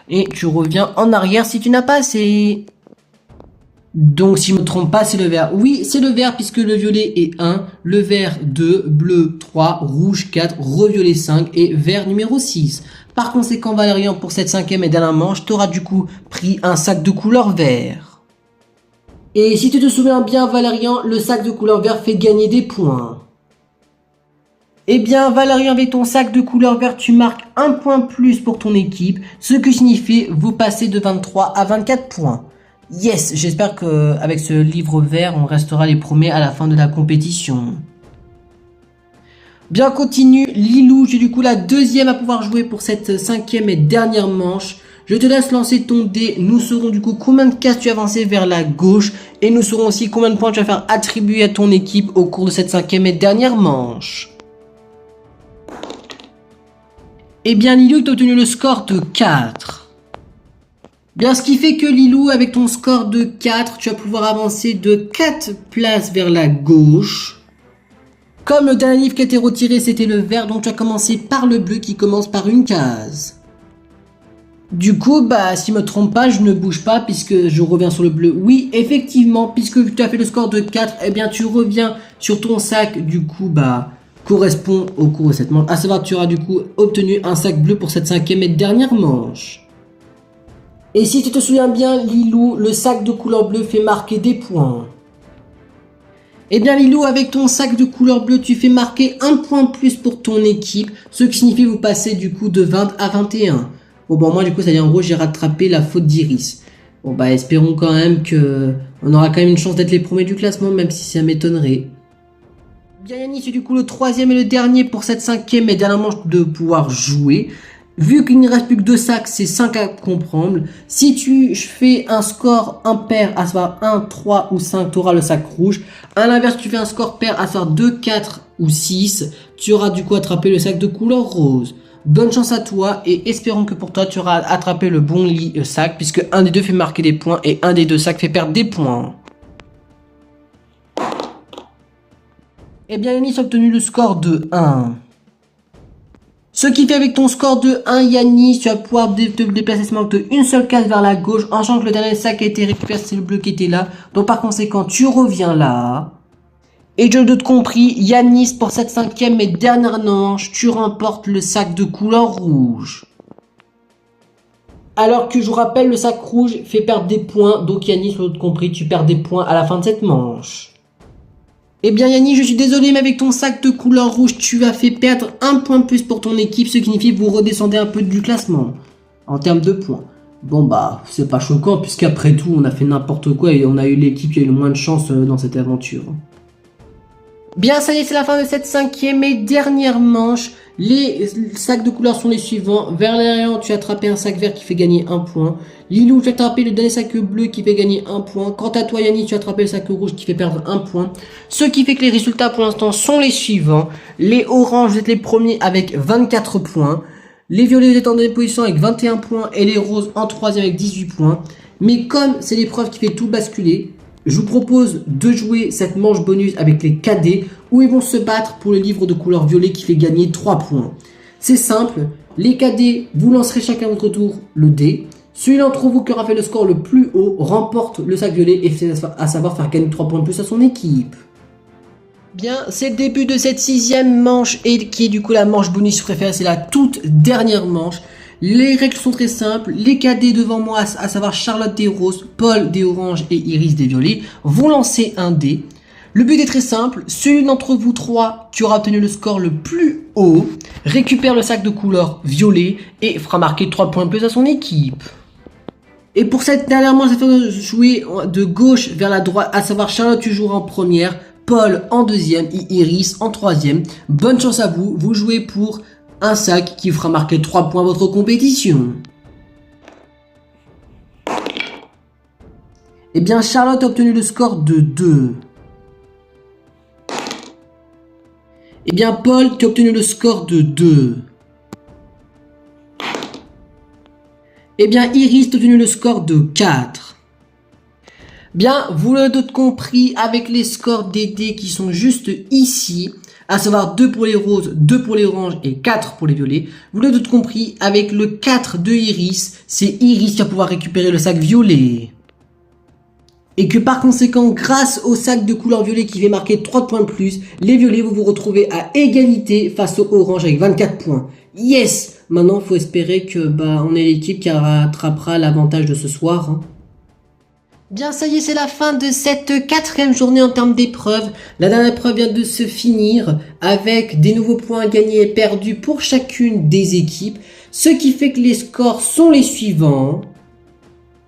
Speaker 1: Et tu reviens en arrière si tu n'as pas assez. Donc si je ne me trompe pas, c'est le vert. Oui, c'est le vert puisque le violet est 1, le vert 2, bleu 3, rouge 4, reviolet 5 et vert numéro 6. Par conséquent, Valérian, pour cette cinquième et dernière manche, tu auras du coup pris un sac de couleur vert. Et si tu te souviens bien, Valérian, le sac de couleur vert fait gagner des points. Eh bien, Valérian, avec ton sac de couleur vert, tu marques un point plus pour ton équipe, ce qui signifie vous passez de 23 à 24 points. Yes, j'espère qu'avec ce livre vert, on restera les premiers à la fin de la compétition. Bien, continue. Lilou, j'ai du coup la deuxième à pouvoir jouer pour cette cinquième et dernière manche. Je te laisse lancer ton dé. Nous saurons du coup combien de cases tu as avancé vers la gauche. Et nous saurons aussi combien de points tu vas faire attribuer à ton équipe au cours de cette cinquième et dernière manche. Eh bien, Lilou, tu as obtenu le score de 4. Bien, ce qui fait que Lilou, avec ton score de 4, tu vas pouvoir avancer de 4 places vers la gauche. Comme le dernier livre qui a été retiré, c'était le vert, donc tu vas commencer par le bleu qui commence par une case. Du coup, si je me trompe pas, je ne bouge pas puisque je reviens sur le bleu. Oui, effectivement, puisque tu as fait le score de 4, eh bien tu reviens sur ton sac, du coup, correspond au cours de cette manche. À savoir, tu auras du coup obtenu un sac bleu pour cette cinquième et dernière manche. Et si tu te souviens bien, Lilou, le sac de couleur bleue fait marquer des points. Eh bien Lilou, avec ton sac de couleur bleue, tu fais marquer un point plus pour ton équipe, ce qui signifie vous passer du coup de 20 à 21. Bon, moi du coup, ça veut dire en gros, j'ai rattrapé la faute d'Iris. Bon, espérons quand même que on aura quand même une chance d'être les premiers du classement, même si ça m'étonnerait. Bien Yannis, c'est du coup le troisième et le dernier pour cette cinquième et dernière manche de pouvoir jouer. Vu qu'il ne reste plus que 2 sacs, c'est 5 à comprendre. Si tu fais un score impair, à savoir 1, 3 ou 5, tu auras le sac rouge. À l'inverse, tu fais un score pair, à savoir 2, 4 ou 6, tu auras du coup attrapé le sac de couleur rose. Bonne chance à toi et espérons que pour toi, tu auras attrapé le bon sac, puisque un des deux fait marquer des points et un des deux sacs fait perdre des points. Eh bien, Yannis a obtenu le score de 1. Ce qui fait avec ton score de 1, Yannis, tu vas pouvoir te déplacer seulement de une seule case vers la gauche, en sachant que le dernier sac a été récupéré, c'est le bleu qui était là. Donc par conséquent, tu reviens là. Et je doute compris, Yannis, pour cette cinquième et dernière manche, tu remportes le sac de couleur rouge. Alors que je vous rappelle, le sac rouge fait perdre des points, donc Yannis, je doute compris, tu perds des points à la fin de cette manche. Eh bien Yannis, je suis désolé, mais avec ton sac de couleur rouge, tu as fait perdre un point de plus pour ton équipe, ce qui signifie que vous redescendez un peu du classement. en termes de points. Bon bah, c'est pas choquant puisqu'après tout, on a fait n'importe quoi et on a eu l'équipe qui a eu le moins de chance dans cette aventure. Bien, ça y est, c'est la fin de cette 5e et dernière manche. Les sacs de couleurs sont les suivants. Valérian, tu as attrapé un sac vert qui fait gagner 1 point. Lilou, tu as attrapé le dernier sac bleu qui fait gagner 1 point. Quant à toi, Yannick, tu as attrapé le sac rouge qui fait perdre 1 point. Ce qui fait que les résultats pour l'instant sont les suivants. Les oranges, vous êtes les premiers avec 24 points. Les violets, vous êtes en deuxième position avec 21 points. Et les roses en troisième avec 18 points. Mais comme c'est l'épreuve qui fait tout basculer, je vous propose de jouer cette manche bonus avec les cadets où ils vont se battre pour le livre de couleur violet qui fait gagner 3 points. C'est simple, les cadets, vous lancerez chacun à votre tour le dé. Celui d'entre vous qui aura fait le score le plus haut remporte le sac violet et fait à savoir faire gagner 3 points de plus à son équipe. Bien, c'est le début de cette 6e manche et qui est du coup la manche bonus préférée, c'est la toute dernière manche. Les règles sont très simples, les cadets devant moi, à savoir Charlotte des roses, Paul des oranges et Iris des violets, vont lancer un dé. Le but est très simple, celui d'entre vous 3 qui aura obtenu le score le plus haut récupère le sac de couleur violet et fera marquer 3 points de plus à son équipe. Et pour cette dernière manche, ça fait jouer de gauche vers la droite, à savoir Charlotte tu joueras en première, Paul en deuxième et Iris en troisième. Bonne chance à vous, vous jouez pour un sac qui fera marquer 3 points à votre compétition. Eh bien, Charlotte a obtenu le score de 2. Eh bien, Paul, tu as obtenu le score de 2. Eh bien, Iris, tu as obtenu le score de 4. Bien, vous l'avez d'autres compris avec les scores des dés qui sont juste ici, à savoir 2 pour les roses, 2 pour les oranges et 4 pour les violets. Vous l'avez d'autres compris avec le 4 de Iris, c'est Iris qui va pouvoir récupérer le sac violet. Et que par conséquent, grâce au sac de couleur violet qui fait marquer 3 points de plus, les violets vont vous retrouver à égalité face aux oranges avec 24 points. Yes! Maintenant, il faut espérer que on ait l'équipe qui rattrapera l'avantage de ce soir. Hein. Bien, ça y est, c'est la fin de cette 4e journée en termes d'épreuves. La dernière épreuve vient de se finir avec des nouveaux points gagnés et perdus pour chacune des équipes. Ce qui fait que les scores sont les suivants.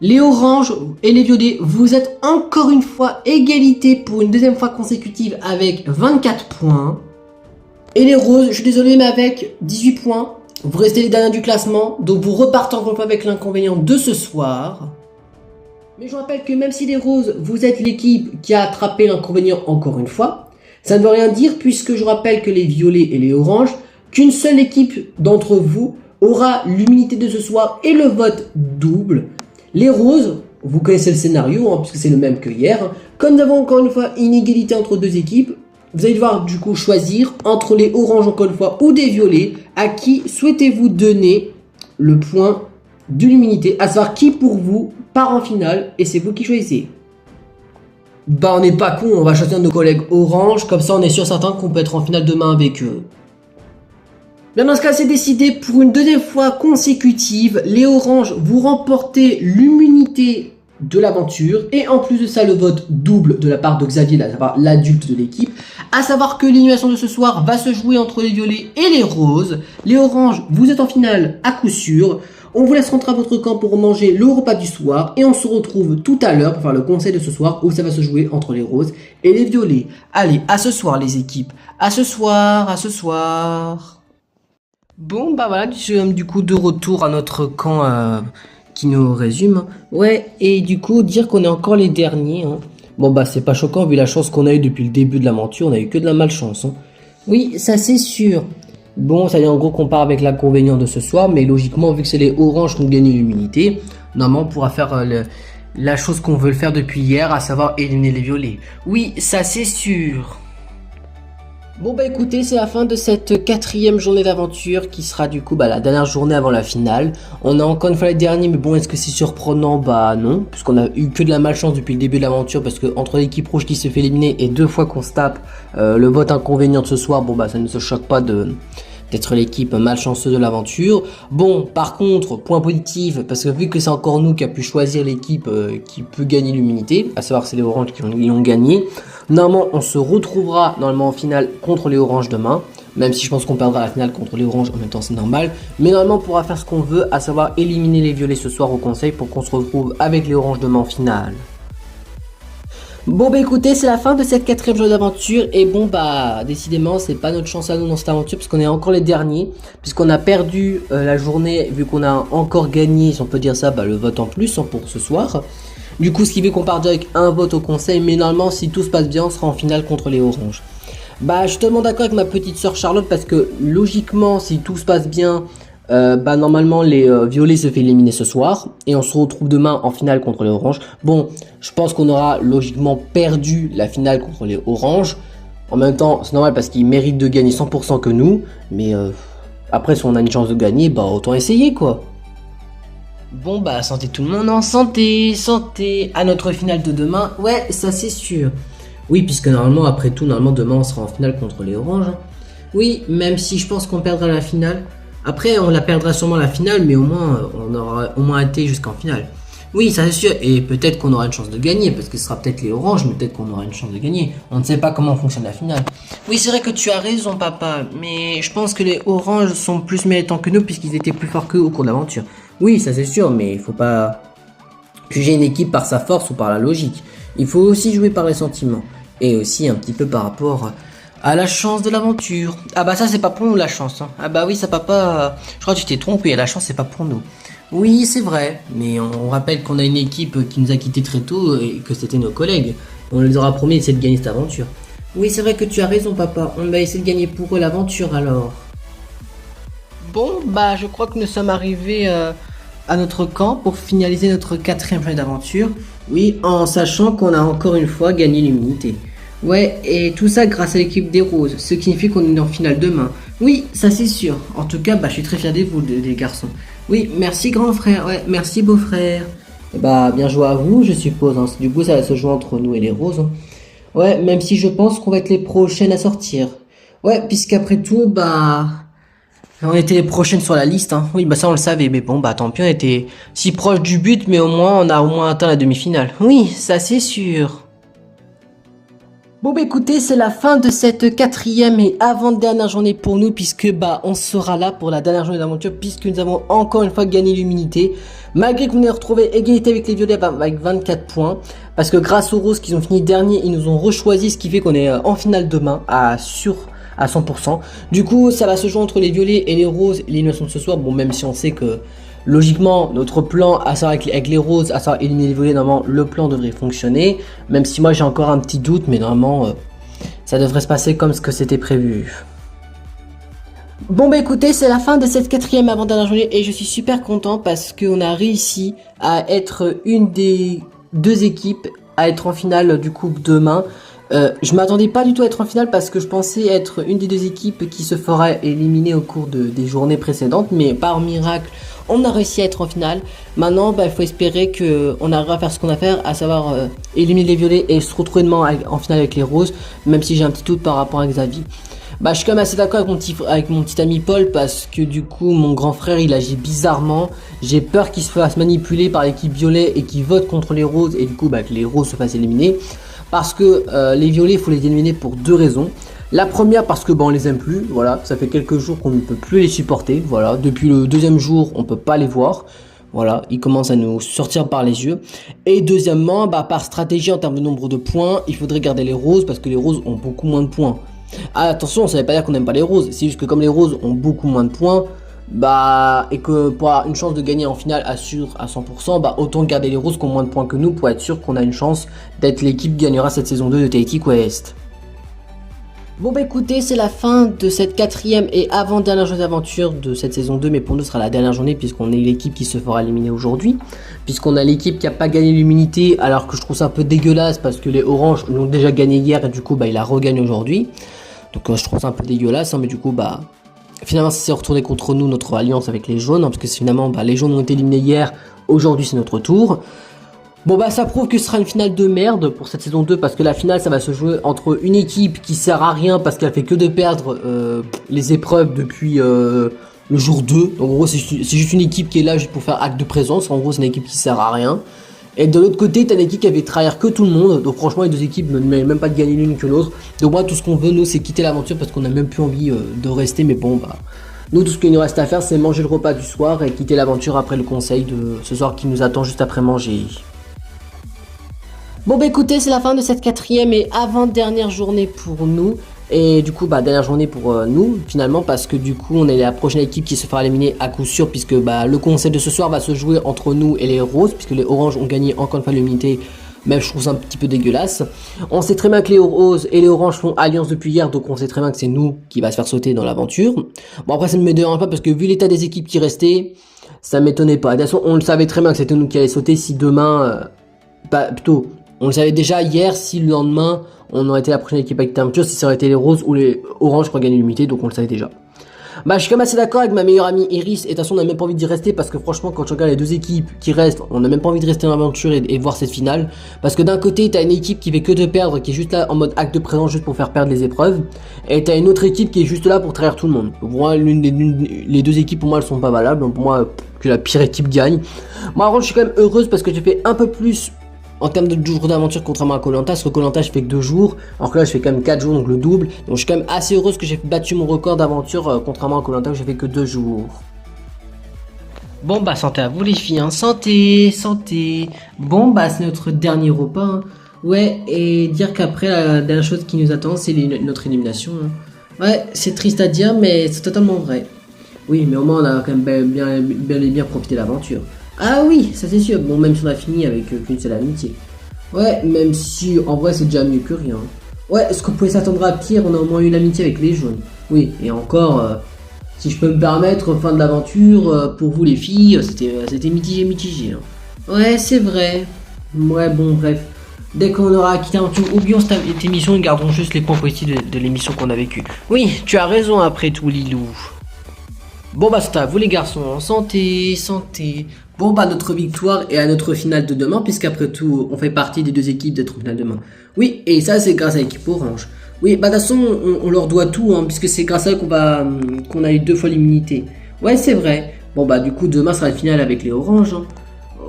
Speaker 1: Les oranges et les violets, vous êtes encore une fois égalité pour une deuxième fois consécutive avec 24 points. Et les roses, je suis désolé, mais avec 18 points. Vous restez les derniers du classement, donc vous repartez encore une fois avec l'inconvénient de ce soir. Mais je vous rappelle que même si les roses, vous êtes l'équipe qui a attrapé l'inconvénient encore une fois, ça ne veut rien dire puisque je rappelle que les violets et les oranges, qu'une seule équipe d'entre vous aura l'immunité de ce soir et le vote double. Les roses, vous connaissez le scénario, hein, puisque c'est le même que hier. Hein. Comme nous avons encore une fois une égalité entre deux équipes, vous allez devoir du coup choisir entre les oranges encore une fois ou des violets. À qui souhaitez-vous donner le point de l'immunité, à savoir qui pour vous part en finale et c'est vous qui choisissez. On n'est pas con, on va choisir nos collègues orange, comme ça on est sûr certain qu'on peut être en finale demain avec eux. Bien, dans ce cas, c'est décidé pour une deuxième fois consécutive. Les oranges, vous remportez l'immunité de l'aventure et en plus de ça, le vote double de la part de Xavier, à savoir l'adulte de l'équipe. À savoir que l'élimination de ce soir va se jouer entre les violets et les roses. Les oranges, vous êtes en finale à coup sûr. On vous laisse rentrer à votre camp pour manger le repas du soir et on se retrouve tout à l'heure pour faire le conseil de ce soir où ça va se jouer entre les roses et les violets. Allez, à ce soir les équipes. À ce soir, à ce soir. Bon, voilà, je suis du coup de retour à notre camp qui nous résume. Ouais, et du coup, dire qu'on est encore les derniers. Hein. Bon, c'est pas choquant vu la chance qu'on a eu depuis le début de l'aventure. On a eu que de la malchance. Hein. Oui, ça c'est sûr. Bon, ça y est, en gros, qu'on part avec l'inconvénient de ce soir. Mais logiquement, vu que c'est les oranges qui ont gagné l'immunité, normalement, on pourra faire la chose qu'on veut faire depuis hier, à savoir éliminer les violets. Oui, ça c'est sûr. Bon écoutez, c'est la fin de cette 4e journée d'aventure qui sera du coup la dernière journée avant la finale. On a encore une fois les derniers, mais bon, est-ce que c'est surprenant? Non, puisqu'on a eu que de la malchance depuis le début de l'aventure, parce que entre l'équipe rouge qui se fait éliminer et 2 fois qu'on se tape le vote inconvénient de ce soir, ça ne se choque pas d'être l'équipe malchanceuse de l'aventure. Bon, par contre, point positif, parce que vu que c'est encore nous qui a pu choisir l'équipe qui peut gagner l'immunité, à savoir que c'est les oranges qui ont gagné, normalement on se retrouvera en finale contre les oranges demain. même si je pense qu'on perdra la finale contre les oranges, en même temps c'est normal. Mais normalement on pourra faire ce qu'on veut, à savoir éliminer les violets ce soir au conseil pour qu'on se retrouve avec les oranges demain en finale. Bon bah écoutez, c'est la fin de cette quatrième journée d'aventure et bon bah décidément c'est pas notre chance à nous dans cette aventure puisqu'on est encore les derniers, puisqu'on a perdu la journée vu qu'on a encore gagné, si on peut dire ça, le vote en plus pour ce soir. Du coup ce qui fait qu'on part déjà avec un vote au conseil, mais normalement si tout se passe bien on sera en finale contre les oranges. Bah je suis tellement d'accord avec ma petite soeur Charlotte parce que logiquement si tout se passe bien, normalement les violets se fait éliminer ce soir et on se retrouve demain en finale contre les oranges. Bon, je pense qu'on aura logiquement perdu la finale contre les oranges. En même temps, c'est normal parce qu'ils méritent de gagner 100% que nous. Mais après, si on a une chance de gagner, autant essayer quoi. Bon santé tout le monde, en santé à notre finale de demain. Ouais, ça c'est sûr. Oui, puisque normalement, après tout, demain on sera en finale contre les oranges. Oui, même si je pense qu'on perdra la finale. Après, on la perdra sûrement la finale, mais au moins, on aura au moins été jusqu'en finale. Oui, ça c'est sûr, et peut-être qu'on aura une chance de gagner, parce que ce sera peut-être les oranges, mais peut-être qu'on aura une chance de gagner. On ne sait pas comment fonctionne la finale. Oui, c'est vrai que tu as raison, papa, mais je pense que les oranges sont plus méritants que nous, puisqu'ils étaient plus forts qu'eux au cours de l'aventure. Oui, ça c'est sûr, mais il faut pas juger une équipe par sa force ou par la logique. Il faut aussi jouer par les sentiments, et aussi un petit peu par rapport à la chance de l'aventure. Ah bah ça c'est pas pour nous la chance. Hein. Ah bah oui ça papa, je crois que tu t'es trompé, la chance c'est pas pour nous. Oui c'est vrai, mais on rappelle qu'on a une équipe qui nous a quittés très tôt et que c'était nos collègues. On leur aura promis d'essayer de gagner cette aventure. Oui c'est vrai que tu as raison papa, on va essayer de gagner pour eux l'aventure alors. Bon je crois que nous sommes arrivés à notre camp pour finaliser notre quatrième journée d'aventure. Oui, en sachant qu'on a encore une fois gagné l'immunité. Ouais, et tout ça grâce à l'équipe des roses, ce qui signifie qu'on est en finale demain. Oui, ça c'est sûr. En tout cas, je suis très fier de vous, les garçons. Oui, merci grand frère, ouais, merci beau frère. Et bien joué à vous, je suppose. Hein. Du coup, ça va se jouer entre nous et les roses. Hein. Ouais, même si je pense qu'on va être les prochaines à sortir. Ouais, puisqu'après tout, on était les prochaines sur la liste. Hein. Oui, ça on le savait, mais bon, tant pis, on était si proche du but, mais on a au moins atteint la demi-finale. Oui, ça c'est sûr. Bon écoutez, c'est la fin de cette quatrième et avant-dernière journée pour nous puisque on sera là pour la dernière journée d'aventure puisque nous avons encore une fois gagné l'immunité malgré qu'on ait retrouvé égalité avec les violets avec 24 points parce que grâce aux roses qui ont fini dernier, ils nous ont rechoisi ce qui fait qu'on est en finale demain à 100%. Du coup, ça va se jouer entre les violets et les roses et l'élimination de ce soir. Bon, même si on sait que logiquement, notre plan, à savoir avec les roses, à savoir éliminer les violets, normalement, le plan devrait fonctionner. Même si moi, j'ai encore un petit doute, mais normalement, ça devrait se passer comme ce que c'était prévu. Bon écoutez, c'est la fin de cette quatrième avant-dernière journée et je suis super content parce qu'on a réussi à être une des deux équipes à être en finale du coup demain. Je m'attendais pas du tout à être en finale parce que je pensais être une des deux équipes qui se fera éliminer au cours des journées précédentes, mais par miracle, on a réussi à être en finale. Maintenant, il faut espérer qu'on arrivera à faire ce qu'on a à faire, à savoir éliminer les violets et se retrouver demain en finale avec les roses, même si j'ai un petit doute par rapport à Xavier. Je suis quand même assez d'accord avec mon petit ami Paul parce que du coup mon grand frère il agit bizarrement. J'ai peur qu'il se fasse manipuler par l'équipe violet et qu'il vote contre les roses et du coup que les roses se fassent éliminer. Parce que les violets il faut les éliminer pour deux raisons. La première parce que on les aime plus, voilà, ça fait quelques jours qu'on ne peut plus les supporter, voilà, depuis le deuxième jour on peut pas les voir. Voilà, ils commencent à nous sortir par les yeux. Et deuxièmement, par stratégie en termes de nombre de points, il faudrait garder les roses parce que les roses ont beaucoup moins de points. Ah, attention, ça veut pas dire qu'on n'aime pas les roses, c'est juste que comme les roses ont beaucoup moins de points, et que pour avoir une chance de gagner en finale assure à 100%, autant garder les roses qui ont moins de points que nous pour être sûr qu'on a une chance d'être l'équipe qui gagnera cette saison 2 de TIT Quest. Bon écoutez, c'est la fin de cette quatrième et avant-dernière journée d'aventure de cette saison 2, mais pour nous ce sera la dernière journée puisqu'on est l'équipe qui se fera éliminer aujourd'hui, puisqu'on a l'équipe qui a pas gagné l'immunité, alors que je trouve ça un peu dégueulasse parce que les oranges l'ont déjà gagné hier et du coup il la regagne aujourd'hui, donc je trouve ça un peu dégueulasse, hein, mais du coup finalement ça s'est retourné contre nous, notre alliance avec les jaunes, hein, parce que finalement les jaunes ont été éliminés hier, aujourd'hui c'est notre tour. Bon ça prouve que ce sera une finale de merde pour cette saison 2 parce que la finale ça va se jouer entre une équipe qui sert à rien parce qu'elle fait que de perdre les épreuves depuis le jour 2. En gros c'est juste une équipe qui est là juste pour faire acte de présence, en gros c'est une équipe qui sert à rien. Et de l'autre côté, t'as une équipe qui avait trahir que tout le monde. Donc franchement, les deux équipes ne méritent même pas de gagner l'une que l'autre. Donc moi, tout ce qu'on veut, nous, c'est quitter l'aventure parce qu'on a même plus envie de rester. Mais bon, bah, nous, tout ce qu'il nous reste à faire, c'est manger le repas du soir et quitter l'aventure après le conseil de ce soir qui nous attend juste après manger. Bon bah écoutez, c'est la fin de cette quatrième et avant-dernière journée pour nous. Et du coup, bah dernière journée pour nous finalement parce que du coup on est la prochaine équipe qui se fera éliminer à coup sûr puisque bah le conseil de ce soir va se jouer entre nous et les roses puisque les oranges ont gagné encore une fois l'immunité. Même je trouve ça un petit peu dégueulasse. On sait très bien que les roses et les oranges font alliance depuis hier, donc on sait très bien que c'est nous qui va se faire sauter dans l'aventure. Bon après ça ne me dérange pas parce que vu l'état des équipes qui restaient, ça m'étonnait pas. De toute façon on le savait très bien que c'était nous qui allait sauter si demain, plutôt... On le savait déjà hier, si le lendemain, on aurait été la prochaine équipe avec Termiture, si ça aurait été les roses ou les oranges qui auraient gagné l'unité, donc on le savait déjà. Bah, je suis quand même assez d'accord avec ma meilleure amie Iris, et de toute façon, on n'a même pas envie d'y rester, parce que franchement, quand tu regardes les deux équipes qui restent, on n'a même pas envie de rester dans l'aventure et voir cette finale. Parce que d'un côté, t'as une équipe qui fait que de perdre, qui est juste là en mode acte de présence, juste pour faire perdre les épreuves, et t'as une autre équipe qui est juste là pour trahir tout le monde. Pour moi, les deux équipes, pour moi, elles sont pas valables, donc pour moi, que la pire équipe gagne. Moi, en revanche, je suis quand même heureuse parce que j'ai fait un peu plus en termes de jours d'aventure contrairement à Koh-Lanta, parce que Koh-Lanta je fais que 2 jours, alors que là je fais quand même 4 jours, donc le double. Donc je suis quand même assez heureuse que j'ai battu mon record d'aventure contrairement à Koh-Lanta où j'ai fait que 2 jours. Bon bah santé à vous les filles, hein. Santé, santé. Bon bah c'est notre dernier repas, hein. Ouais, et dire qu'après la dernière chose qui nous attend c'est notre élimination, hein. Ouais, c'est triste à dire mais c'est totalement vrai. Oui, mais au moins on a quand même bien profité de l'aventure. Ah oui, ça c'est sûr. Bon, même si on a fini avec qu'une seule amitié. Ouais, même si en vrai c'est déjà mieux que rien. Ouais, est-ce qu'on pouvait s'attendre à pire? On a au moins eu l'amitié avec les jaunes. Oui, et encore, si je peux me permettre, fin de l'aventure, pour vous les filles, c'était mitigé. Hein. Ouais, c'est vrai. Ouais, bon, bref. Dès qu'on aura quitté l'aventure, oublions cette émission et gardons juste les points positifs de l'émission qu'on a vécue. Oui, tu as raison après tout, Lilou. Bon bah c'est à vous les garçons, santé, santé. Bon bah notre victoire est à notre finale de demain puisqu'après tout on fait partie des deux équipes d'être en finale demain. Oui et ça c'est grâce à l'équipe orange. Oui bah de toute façon on leur doit tout hein, puisque c'est grâce à eux qu'on a eu 2 fois l'immunité. Ouais c'est vrai. Bon bah du coup demain sera la finale avec les oranges. Hein.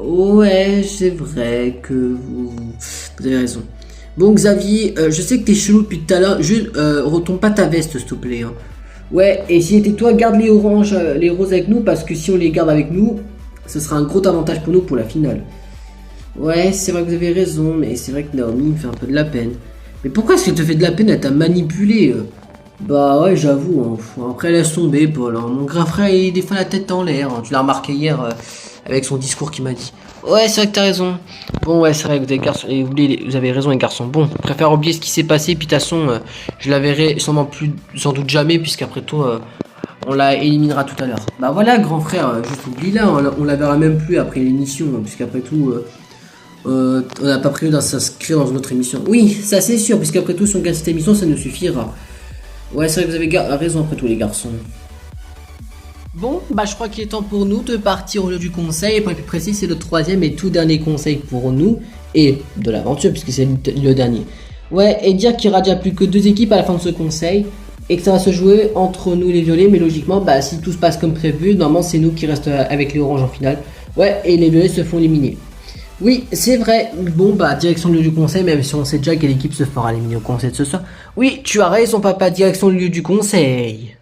Speaker 1: Ouais c'est vrai que vous avez raison. Bon Xavier, je sais que t'es chelou depuis tout à l'heure, juste retombe pas ta veste s'il te plaît. Hein. Ouais, et si c'était toi, garde les oranges, les roses avec nous, parce que si on les garde avec nous, ce sera un gros avantage pour nous pour la finale. Ouais, c'est vrai que vous avez raison, mais c'est vrai que Naomi me fait un peu de la peine. Mais pourquoi est-ce qu'elle te fait de la peine? Elle t'a manipulé. Bah ouais, j'avoue, hein. Après laisse tomber, Paul. Hein. Mon grand frère, il défend la tête en l'air. Hein. Tu l'as remarqué hier avec son discours qu'il m'a dit. Ouais, c'est vrai que t'as raison. Bon, ouais, c'est vrai que vous avez raison, les garçons. Bon, je préfère oublier ce qui s'est passé. Puis de toute façon, je la verrai sans doute jamais, puisqu'après tout, on la éliminera tout à l'heure. Bah voilà, grand frère, juste oublie-la. On la verra même plus après l'émission, hein, puisqu'après tout, on n'a pas prévu de s'inscrire dans une autre émission. Oui, ça c'est sûr, puisqu'après tout, si on gagne cette émission, ça nous suffira. Ouais, c'est vrai que vous avez raison après tout, les garçons. Bon, bah je crois qu'il est temps pour nous de partir au lieu du conseil. Et pour être plus précis, c'est le 3e et tout dernier conseil pour nous. Et de l'aventure, puisque c'est le dernier. Ouais, et dire qu'il n'y aura déjà plus que 2 équipes à la fin de ce conseil. Et que ça va se jouer entre nous les violets. Mais logiquement, bah si tout se passe comme prévu, normalement c'est nous qui restons avec les oranges en finale. Ouais, et les violets se font éliminer. Oui, c'est vrai. Bon, bah direction le lieu du conseil, même si on sait déjà quelle équipe se fera éliminer au conseil de ce soir. Oui, tu as raison papa, direction le lieu du conseil.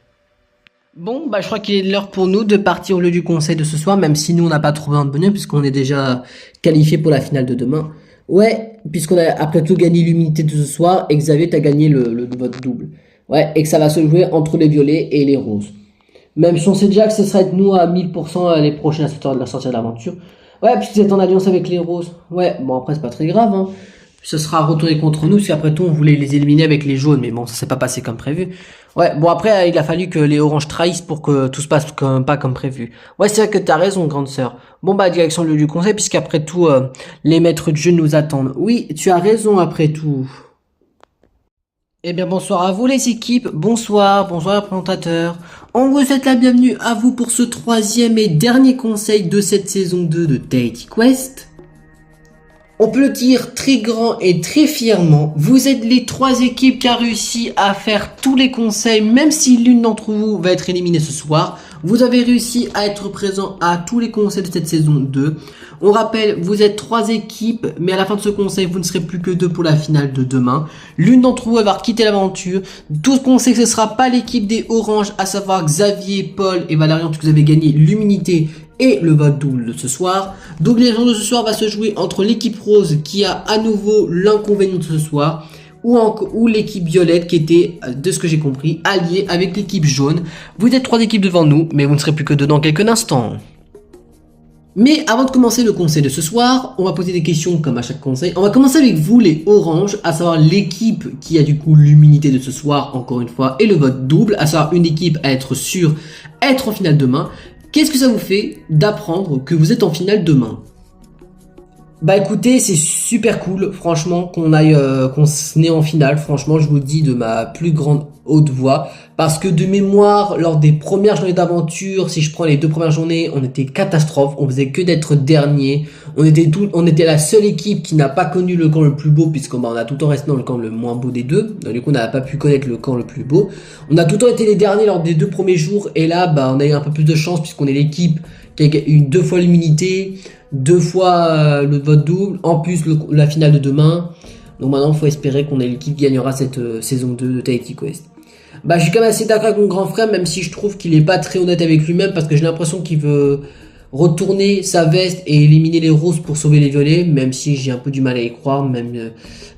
Speaker 1: Bon, bah je crois qu'il est l'heure pour nous de partir au lieu du conseil de ce soir, même si nous on n'a pas trop besoin de venir puisqu'on est déjà qualifié pour la finale de demain. Ouais, puisqu'on a après tout gagné l'immunité de ce soir et Xavier t'as gagné le vote double. Ouais, et que ça va se jouer entre les violets et les roses. Même si on sait déjà que ce sera être nous à 1000% les prochaines à la sortie de l'aventure. Ouais, puisque vous êtes en alliance avec les roses. Ouais, bon après c'est pas très grave, hein. Ce sera retourné contre nous, parce qu'après tout on voulait les éliminer avec les jaunes, mais bon ça s'est pas passé comme prévu. Ouais, bon après il a fallu que les oranges trahissent pour que tout se passe pas comme prévu. Ouais c'est vrai que t'as raison grande sœur. Bon bah direction le lieu du conseil, puisqu'après tout les maîtres de jeu nous attendent. Oui, tu as raison après tout. Eh bien bonsoir à vous les équipes, bonsoir les présentateurs. On vous souhaite la bienvenue à vous pour ce 3e et dernier conseil de cette saison 2 de Deity Quest. On peut le dire très grand et très fièrement, vous êtes les 3 équipes qui a réussi à faire tous les conseils, même si l'une d'entre vous va être éliminée ce soir. Vous avez réussi à être présent à tous les conseils de cette saison 2. On rappelle, vous êtes 3 équipes, mais à la fin de ce conseil, vous ne serez plus que 2 pour la finale de demain. L'une d'entre vous va quitter l'aventure. Tout conseil que ce ne sera pas l'équipe des Oranges, à savoir Xavier, Paul et Valérian, puisque vous avez gagné l'immunité et le vote double de ce soir. Donc l'élection de ce soir va se jouer entre l'équipe rose qui a à nouveau l'inconvénient de ce soir ou l'équipe violette qui était, de ce que j'ai compris, alliée avec l'équipe jaune. Vous êtes 3 équipes devant nous, mais vous ne serez plus que 2 dans quelques instants. Mais avant de commencer le conseil de ce soir, on va poser des questions comme à chaque conseil. On va commencer avec vous les oranges, à savoir l'équipe qui a du coup l'immunité de ce soir, encore une fois, et le vote double, à savoir une équipe à être sûre, être en finale demain. Qu'est-ce que ça vous fait d'apprendre que vous êtes en finale demain? Bah écoutez, c'est super cool, franchement, qu'on se n'ait en finale. Franchement, je vous le dis de ma plus grande haute voix, parce que de mémoire, lors des premières journées d'aventure, si je prends les 2 premières journées, on était catastrophe, on faisait que d'être dernier. On était la seule équipe qui n'a pas connu le camp le plus beau, puisqu'on a tout le temps resté dans le camp le moins beau des deux. Donc, du coup, on n'a pas pu connaître le camp le plus beau. On a tout le temps été les derniers lors des 2 premiers jours, et là, on a eu un peu plus de chance, puisqu'on est l'équipe qui a eu 2 fois l'immunité, 2 fois le vote double, en plus la finale de demain. Donc maintenant, il faut espérer qu'on ait l'équipe qui gagnera cette saison 2 de Tahiti Quest. Je suis quand même assez d'accord avec mon grand frère, même si je trouve qu'il est pas très honnête avec lui-même, parce que j'ai l'impression qu'il veut retourner sa veste et éliminer les roses pour sauver les violets, même si j'ai un peu du mal à y croire.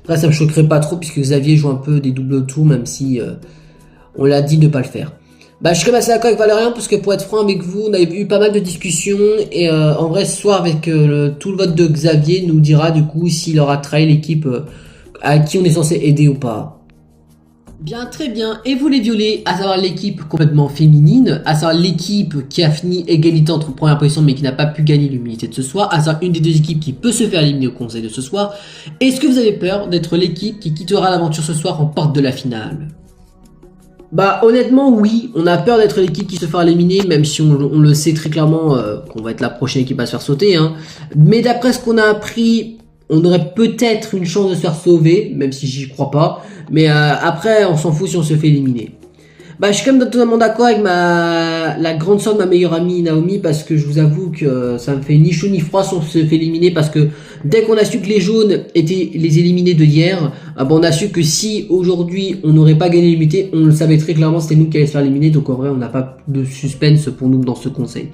Speaker 1: Après, ça me choquerait pas trop, puisque Xavier joue un peu des doubles tours, même si on l'a dit de ne pas le faire. Je suis quand même assez d'accord avec Valérian, parce que pour être franc avec vous, on a eu pas mal de discussions, et en vrai, ce soir, avec tout le vote de Xavier, nous dira du coup s'il aura trahi l'équipe à qui on est censé aider ou pas. Bien, très bien. Et vous les violets, à savoir l'équipe complètement féminine, à savoir l'équipe qui a fini égalité entre première position mais qui n'a pas pu gagner l'immunité de ce soir, à savoir une des 2 équipes qui peut se faire éliminer au conseil de ce soir. Est-ce que vous avez peur d'être l'équipe qui quittera l'aventure ce soir en porte de la finale? Honnêtement oui, on a peur d'être l'équipe qui se fera éliminer, même si on le sait très clairement qu'on va être la prochaine équipe à se faire sauter, hein. Mais d'après ce qu'on a appris, on aurait peut-être une chance de se faire sauver, même si j'y crois pas. Mais après, on s'en fout si on se fait éliminer. Je suis quand même totalement d'accord avec la grande sœur de ma meilleure amie Naomi, parce que je vous avoue que ça me fait ni chaud ni froid si on se fait éliminer, parce que dès qu'on a su que les jaunes étaient les éliminés de hier, on a su que si aujourd'hui on n'aurait pas gagné l'immunité, on le savait très clairement, c'était nous qui allions se faire éliminer. Donc en vrai, on n'a pas de suspense pour nous dans ce conseil.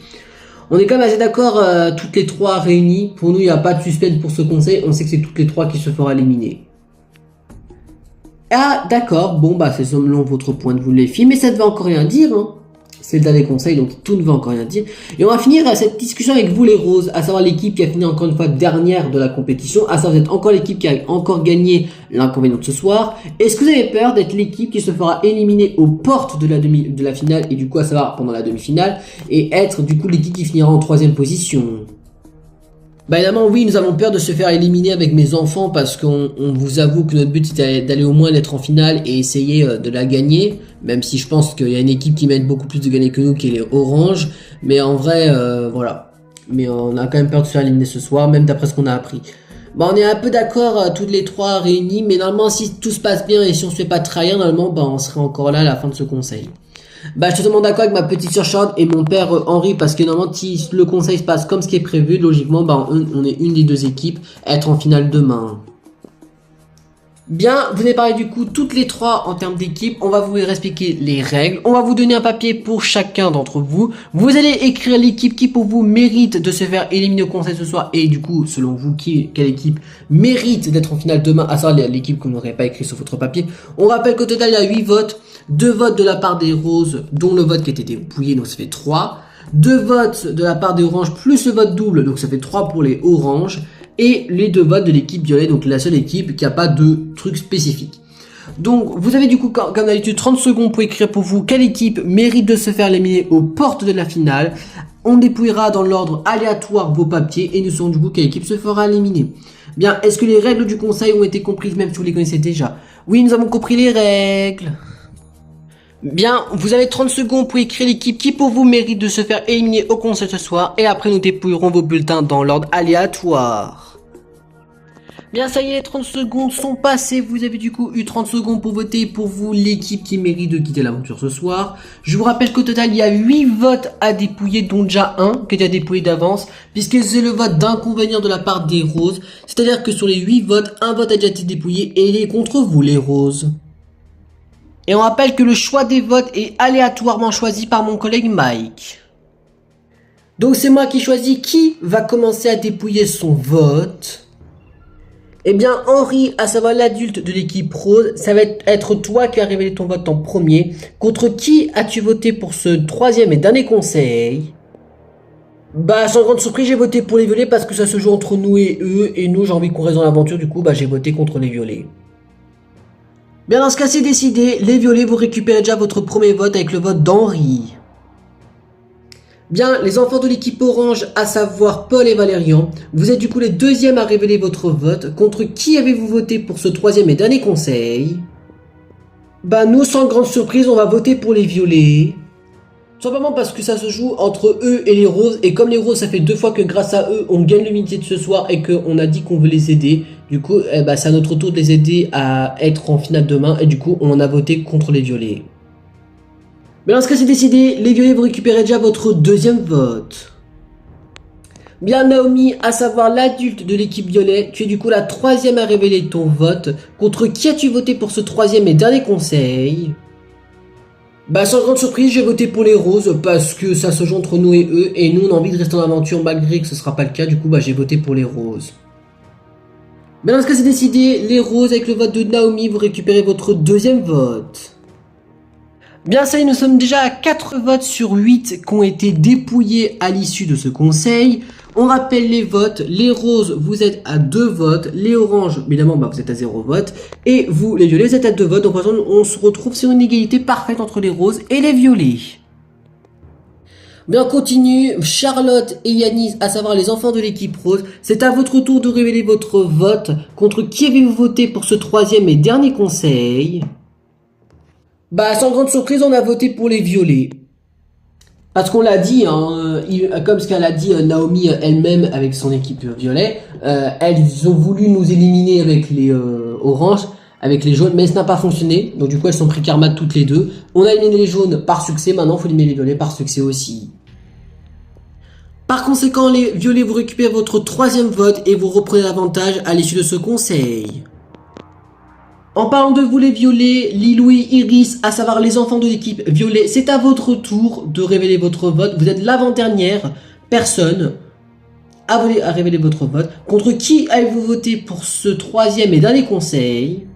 Speaker 1: On est quand même assez d'accord, toutes les 3 réunies. Pour nous, il n'y a pas de suspense pour ce conseil. On sait que c'est toutes les 3 qui se feront éliminer. Ah, d'accord. Bon, c'est selon votre point de vue, les filles. Mais ça ne veut encore rien dire, hein. C'est le dernier conseil, donc tout ne veut encore rien dire. Et on va finir cette discussion avec vous, les roses, à savoir l'équipe qui a fini encore une fois dernière de la compétition. À savoir, vous êtes encore l'équipe qui a encore gagné l'inconvénient de ce soir. Est-ce que vous avez peur d'être l'équipe qui se fera éliminer aux portes de la finale, et du coup, à savoir pendant la demi-finale, et être du coup l'équipe qui finira en 3e position? Évidemment, oui, nous avons peur de se faire éliminer avec mes enfants, parce qu'on vous avoue que notre but c'était d'aller au moins être en finale et essayer de la gagner, même si je pense qu'il y a une équipe qui mérite beaucoup plus de gagner que nous, qui est les Oranges. Mais en vrai, voilà. Mais on a quand même peur de se faire éliminer ce soir, même d'après ce qu'on a appris. On est un peu d'accord toutes les 3 réunies, mais normalement si tout se passe bien et si on se fait pas trahir, normalement on serait encore là à la fin de ce conseil. Je suis totalement d'accord avec ma petite sœur Charlotte et mon père Henri, parce que normalement si le conseil se passe comme ce qui est prévu, logiquement on est une des 2 équipes à être en finale demain. Bien, vous avez parlé du coup toutes les 3 en termes d'équipe. On va vous expliquer les règles. On va vous donner un papier pour chacun d'entre vous. Vous allez écrire l'équipe qui pour vous mérite de se faire éliminer au conseil ce soir, et du coup selon vous quelle équipe mérite d'être en finale demain, à savoir l'équipe que vous n'aurez pas écrit sur votre papier. On rappelle qu'au total il y a 8 votes. 2 votes de la part des roses, dont le vote qui a été dépouillé, donc ça fait 3. 2 votes de la part des oranges, plus le vote double, donc ça fait 3 pour les oranges. Et les 2 votes de l'équipe violet, donc la seule équipe qui n'a pas de truc spécifique. Donc vous avez du coup, comme d'habitude, 30 secondes pour écrire pour vous quelle équipe mérite de se faire éliminer aux portes de la finale. On dépouillera dans l'ordre aléatoire vos papiers et nous saurons du coup quelle équipe se fera éliminer. Bien, est-ce que les règles du conseil ont été comprises, même si vous les connaissez déjà? Oui, nous avons compris les règles. Bien, vous avez 30 secondes pour écrire l'équipe qui pour vous mérite de se faire éliminer au conseil ce soir, et après nous dépouillerons vos bulletins dans l'ordre aléatoire. Bien, ça y est, les 30 secondes sont passées. Vous avez du coup eu 30 secondes pour voter pour vous, l'équipe qui mérite de quitter l'aventure ce soir. Je vous rappelle qu'au total, il y a 8 votes à dépouiller, dont déjà un qui est déjà dépouillé d'avance, puisque c'est le vote d'inconvénient de la part des roses. C'est-à-dire que sur les 8 votes, un vote a déjà été dépouillé et il est contre vous, les roses. Et on rappelle que le choix des votes est aléatoirement choisi par mon collègue Mike. Donc c'est moi qui choisis qui va commencer à dépouiller son vote. Eh bien, Henri, à savoir l'adulte de l'équipe rose, ça va être toi qui as révélé ton vote en premier. Contre qui as-tu voté pour ce troisième et dernier conseil? Bah, sans grande surprise, j'ai voté pour les violets parce que ça se joue entre nous et eux. Et nous, j'ai envie qu'on reste dans l'aventure, du coup, bah, j'ai voté contre les violets. Bien, dans ce cas, c'est décidé. Les violets, vous récupérez déjà votre premier vote avec le vote d'Henri. Bien, les enfants de l'équipe orange, à savoir Paul et Valérian, vous êtes du coup les deuxièmes à révéler votre vote. Contre qui avez-vous voté pour ce troisième et dernier conseil? Bah nous, sans grande surprise, on va voter pour les violets. Simplement parce que ça se joue entre eux et les roses. Et comme les roses, ça fait 2 fois que grâce à eux, on gagne l'unité de ce soir et qu'on a dit qu'on veut les aider. Du coup, c'est à notre tour de les aider à être en finale demain. Et du coup, on a voté contre les violets. Mais dans ce cas, c'est décidé, les violets, vous récupérez déjà votre deuxième vote. Bien, Naomi, à savoir l'adulte de l'équipe violet, tu es du coup la troisième à révéler ton vote. Contre qui as-tu voté pour ce troisième et dernier conseil? Bah, sans grande surprise, j'ai voté pour les roses parce que ça se joue entre nous et eux. Et nous, on a envie de rester en aventure malgré que ce sera pas le cas. Du coup, bah, j'ai voté pour les roses. Mais dans ce cas, c'est décidé, les roses, avec le vote de Naomi, vous récupérez votre deuxième vote. Bien, ça y est, nous sommes déjà à 4 votes sur 8 qui ont été dépouillés à l'issue de ce conseil. On rappelle les votes. Les roses, vous êtes à 2 votes. Les oranges, évidemment, bah, vous êtes à 0 vote. Et vous, les violets, vous êtes à 2 votes. Donc, par exemple, on se retrouve sur une égalité parfaite entre les roses et les violets. Bien, on continue. Charlotte et Yanis, à savoir les enfants de l'équipe rose, c'est à votre tour de révéler votre vote. Contre qui avez-vous voté pour ce troisième et dernier conseil? Bah, sans grande surprise, on a voté pour les violets. Parce qu'on l'a dit, hein, comme ce qu'elle a dit Naomi elle-même avec son équipe violet, elles ont voulu nous éliminer avec les oranges, avec les jaunes, mais ça n'a pas fonctionné. Donc du coup, elles sont pris karma toutes les deux. On a éliminé les jaunes par succès, maintenant il faut éliminer les violets par succès aussi. Par conséquent, les violets, vous récupérez votre troisième vote et vous reprenez l'avantage à l'issue de ce conseil. En parlant de vous les violets, Lilou et Iris, à savoir les enfants de l'équipe violet, c'est à votre tour de révéler votre vote. Vous êtes l'avant-dernière personne à révéler votre vote. Contre qui avez-vous voté pour ce troisième et dernier conseil?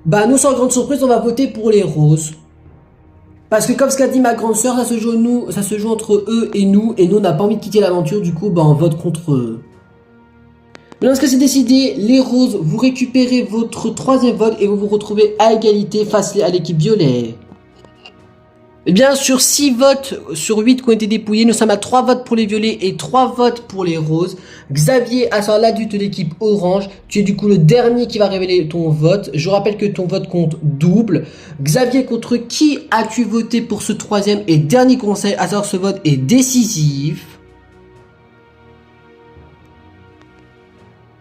Speaker 1: Bah nous, sans grande surprise, on va voter pour les roses. Parce que comme ce qu'a dit ma grande sœur, ça se joue entre eux et nous on n'a pas envie de quitter l'aventure, du coup bah on vote contre eux. Mais lorsque c'est décidé, les roses, vous récupérez votre troisième vote et vous vous retrouvez à égalité face à l'équipe violet. Et bien, sur 6 votes sur 8 qui ont été dépouillés, nous sommes à 3 votes pour les violets et 3 votes pour les roses. Xavier, à savoir l'adulte de l'équipe orange, tu es du coup le dernier qui va révéler ton vote. Je rappelle que ton vote compte double. Xavier, contre qui as-tu voté pour ce troisième et dernier conseil? À savoir, ce vote est décisif.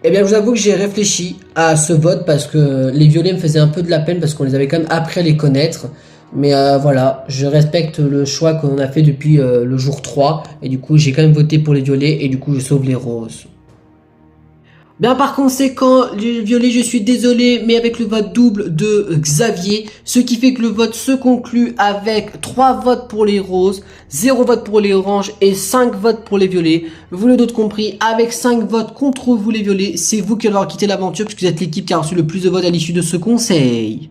Speaker 1: Eh bien, je vous avoue que j'ai réfléchi à ce vote parce que les violets me faisaient un peu de la peine parce qu'on les avait quand même appris à les connaître. Mais voilà, je respecte le choix qu'on a fait depuis le jour 3. Et du coup, j'ai quand même voté pour les violets et du coup, je sauve les roses. Bien, par conséquent, les violets, je suis désolé, mais avec le vote double de Xavier, ce qui fait que le vote se conclut avec 3 votes pour les roses, 0 vote pour les oranges et 5 votes pour les violets. Vous l'avez d'autres compris, avec 5 votes contre vous les violets, c'est vous qui allez avoir quitté l'aventure puisque vous êtes l'équipe qui a reçu le plus de votes à l'issue de ce conseil.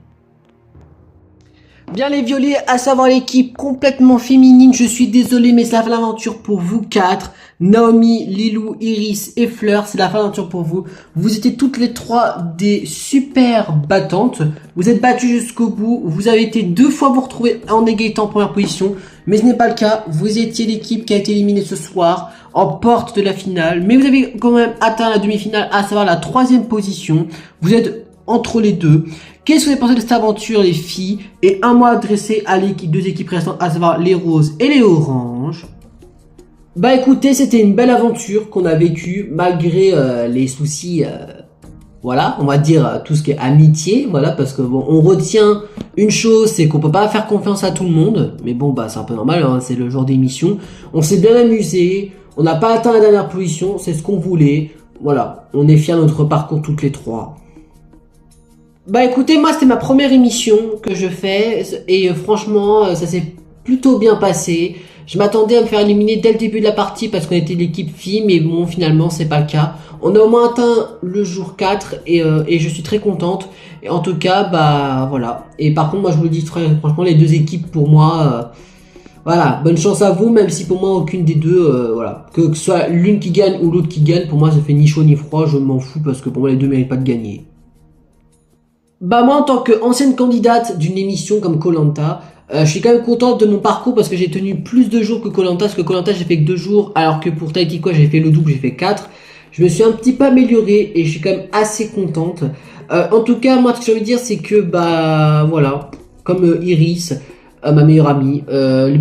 Speaker 1: Bien les violets, à savoir l'équipe complètement féminine, je suis désolé mais c'est la fin de l'aventure pour vous 4. Naomi, Lilou, Iris et Fleur, c'est la fin de l'aventure pour vous. Vous étiez toutes les 3 des super battantes. Vous êtes battues jusqu'au bout. Vous avez été 2 fois vous retrouver en égalité en première position. Mais ce n'est pas le cas. Vous étiez l'équipe qui a été éliminée ce soir en porte de la finale. Mais vous avez quand même atteint la demi-finale, à savoir la 3e position. Vous êtes entre les deux. Qu'est-ce que vous avez pensé de cette aventure les filles? Et un mot adressé à l'équipe, 2 équipes restantes, à savoir les roses et les oranges. Bah écoutez, c'était une belle aventure qu'on a vécue malgré les soucis voilà, on va dire tout ce qui est amitié, voilà, parce que bon, on retient une chose, c'est qu'on peut pas faire confiance à tout le monde, mais bon, bah c'est un peu normal, hein, c'est le genre d'émission. On s'est bien amusé, on n'a pas atteint la dernière position, c'est ce qu'on voulait, voilà, on est fiers de notre parcours toutes les trois. Bah écoutez, moi c'était ma première émission que je fais et franchement ça s'est plutôt bien passé. Je m'attendais à me faire éliminer dès le début de la partie parce qu'on était l'équipe fille, mais bon finalement c'est pas le cas. On a au moins atteint le jour 4 et je suis très contente. Et en tout cas bah voilà. Et par contre moi je vous le dis très franchement les deux équipes pour moi voilà, bonne chance à vous même si pour moi aucune des deux voilà que ce soit l'une qui gagne ou l'autre qui gagne pour moi ça fait ni chaud ni froid, je m'en fous parce que pour moi les deux méritent pas de gagner. Bah moi en tant qu'ancienne candidate d'une émission comme koh je suis quand même contente de mon parcours parce que j'ai tenu plus de jours que koh parce que koh j'ai fait que 2 jours alors que pour Tahiti quoi j'ai fait le double, j'ai fait 4. Je me suis un petit peu améliorée et je suis quand même assez contente. En tout cas moi ce que j'ai envie de dire c'est que bah voilà, comme Iris, ma meilleure amie,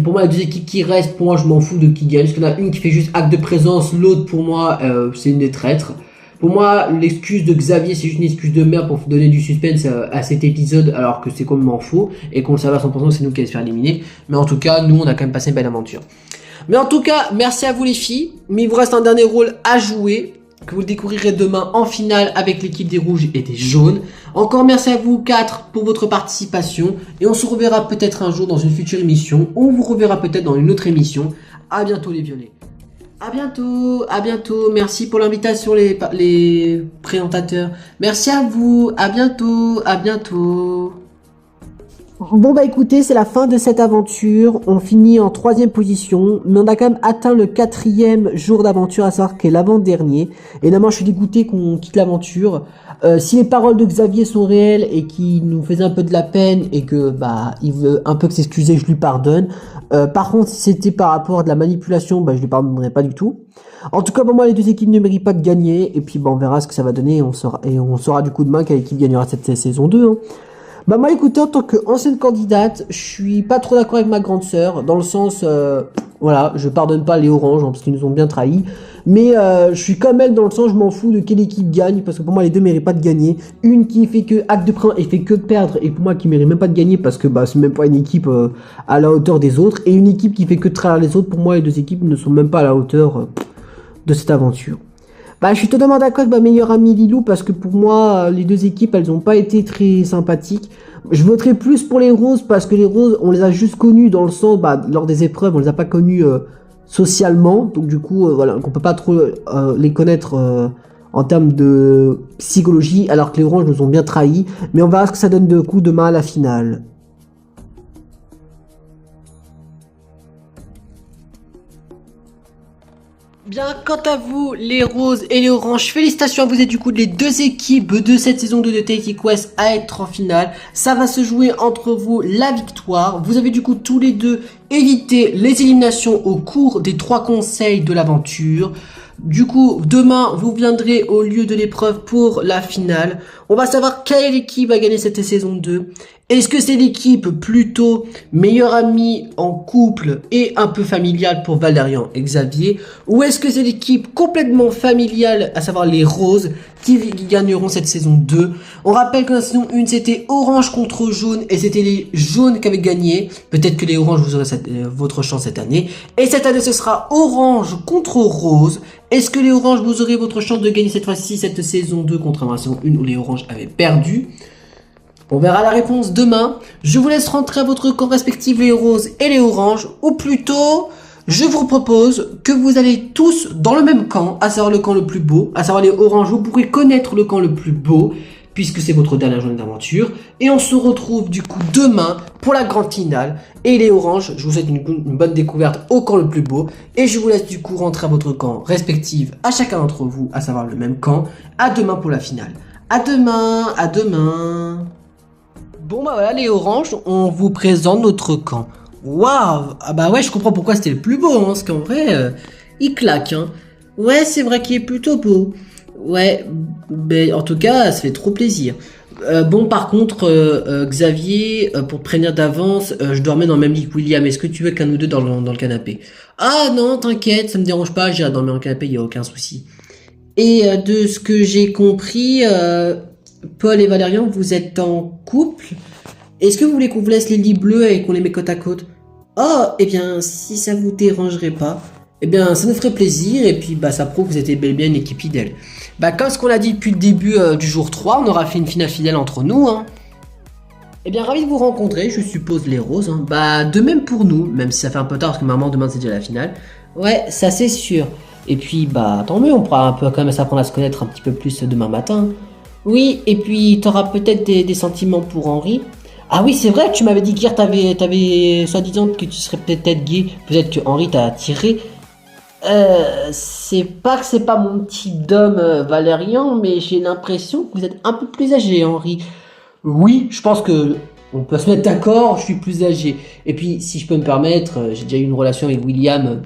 Speaker 1: pour moi les deux équipes qui restent, pour moi je m'en fous de qui gagne, parce qu'il y en a une qui fait juste acte de présence, l'autre pour moi c'est une des traîtres. Pour moi, l'excuse de Xavier, c'est juste une excuse de merde pour donner du suspense à cet épisode, alors que c'est complètement faux, et qu'on le savait à 100% que c'est nous qui allons se faire éliminer. Mais en tout cas, nous, on a quand même passé une belle aventure. Mais en tout cas, merci à vous les filles, mais il vous reste un dernier rôle à jouer, que vous le découvrirez demain en finale avec l'équipe des rouges et des jaunes. Encore merci à vous 4 pour votre participation, et on se reverra peut-être un jour dans une future émission, ou on vous reverra peut-être dans une autre émission. À bientôt les violets. À bientôt, merci pour l'invitation les présentateurs. Merci à vous, à bientôt, à bientôt. Bon bah écoutez, c'est la fin de cette aventure, on finit en 3e position, mais on a quand même atteint le 4e jour d'aventure, à savoir qu'est l'avant-dernier. Et normalement je suis dégoûté qu'on quitte l'aventure. Si les paroles de Xavier sont réelles et qu'il nous faisait un peu de la peine et que bah il veut un peu que s'excuser, je lui pardonne. Par contre, si c'était par rapport à de la manipulation, bah je lui pardonnerai pas du tout. En tout cas, pour moi, les deux équipes ne méritent pas de gagner. Et puis, bah, on verra ce que ça va donner. Et on saura du coup demain quelle équipe gagnera cette saison 2. Hein. Bah moi, écoutez, en tant qu'ancienne candidate, je suis pas trop d'accord avec ma grande sœur, dans le sens, voilà, je pardonne pas les oranges, hein, parce qu'ils nous ont bien trahis. Mais je suis quand même dans le sens, je m'en fous de quelle équipe gagne, parce que pour moi, les deux méritent pas de gagner. Une qui fait que acte de présence et fait que perdre, et pour moi, qui mérite même pas de gagner, parce que bah c'est même pas une équipe à la hauteur des autres. Et une équipe qui fait que trahir les autres, pour moi, les deux équipes ne sont même pas à la hauteur de cette aventure. Bah, je suis totalement d'accord avec ma meilleure amie Lilou parce que pour moi, les deux équipes, elles ont pas été très sympathiques. Je voterai plus pour les roses parce que les roses, on les a juste connues dans le sens, bah, lors des épreuves, on les a pas connues socialement. Donc du coup, voilà, on peut pas trop les connaître en termes de psychologie, alors que les oranges nous ont bien trahis. Mais on verra ce que ça donne de coup demain à la finale. Bien, quant à vous, les roses et les oranges, félicitations à vous êtes du coup les deux équipes de cette saison 2 de Tahiti Quest à être en finale. Ça va se jouer entre vous la victoire. Vous avez du coup tous les deux évité les éliminations au cours des 3 conseils de l'aventure. Du coup, demain, vous viendrez au lieu de l'épreuve pour la finale. On va savoir quelle équipe va gagner cette saison 2. Est-ce que c'est l'équipe plutôt meilleure amie en couple et un peu familiale pour Valérian et Xavier, ou est-ce que c'est l'équipe complètement familiale, à savoir les roses, qui gagneront cette saison 2? On rappelle que la saison 1 c'était orange contre jaune et c'était les jaunes qui avaient gagné. Peut-être que les oranges vous aurez votre chance cette année. Et cette année ce sera orange contre rose. Est-ce que les oranges vous aurez votre chance de gagner cette fois-ci cette saison 2 contrairement à la saison 1 où les oranges avaient perdu? On verra la réponse demain. Je vous laisse rentrer à votre camp respectif les roses et les oranges. Ou plutôt, je vous propose que vous allez tous dans le même camp, à savoir le camp le plus beau, à savoir les oranges. Vous pourrez connaître le camp le plus beau, puisque c'est votre dernière journée d'aventure. Et on se retrouve du coup demain pour la grande finale. Et les oranges, je vous souhaite une bonne découverte au camp le plus beau. Et je vous laisse du coup rentrer à votre camp respectif, à chacun d'entre vous, à savoir le même camp. À demain pour la finale. À demain, à demain. Bon bah voilà les oranges, on vous présente notre camp. Waouh. Ah bah ouais, je comprends pourquoi c'était le plus beau, hein, parce qu'en vrai, il claque, hein. Ouais, c'est vrai qu'il est plutôt beau. Ouais, mais en tout cas, ça fait trop plaisir. Bon, par contre, Xavier, pour te prévenir d'avance, je dormais dans le même lit que William. Est-ce que tu veux qu'un ou deux dans le canapé? Ah non, t'inquiète, ça me dérange pas, j'irai dormir dans le canapé, y a aucun souci. Et de ce que j'ai compris, Paul et Valérian, vous êtes en couple. Est-ce que vous voulez qu'on vous laisse les lits bleus et qu'on les met côte à côte? Oh, eh bien, si ça vous dérangerait pas, eh bien, ça nous ferait plaisir. Et puis, bah, ça prouve que vous êtes bel et bien une équipe fidèle. Bah, comme ce qu'on a dit depuis le début du jour 3, on aura fait une finale fidèle entre nous, hein. Eh bien, ravi de vous rencontrer, je suppose les roses, hein. Bah, de même pour nous, même si ça fait un peu tard parce que maman demain c'est déjà la finale. Ouais, ça c'est sûr. Et puis, bah, tant mieux, on pourra un peu quand même s'apprendre à se connaître un petit peu plus demain matin. Oui, et puis t'auras peut-être des sentiments pour Henri. Ah oui, c'est vrai, tu m'avais dit qu'hier t'avais soi-disant que tu serais peut-être gay. Peut-être que Henri t'a attiré. C'est pas que c'est pas mon type d'homme, Valérian, mais j'ai l'impression que vous êtes un peu plus âgé, Henri. Oui, je pense que on peut se mettre d'accord, je suis plus âgé. Et puis, si je peux me permettre, j'ai déjà eu une relation avec William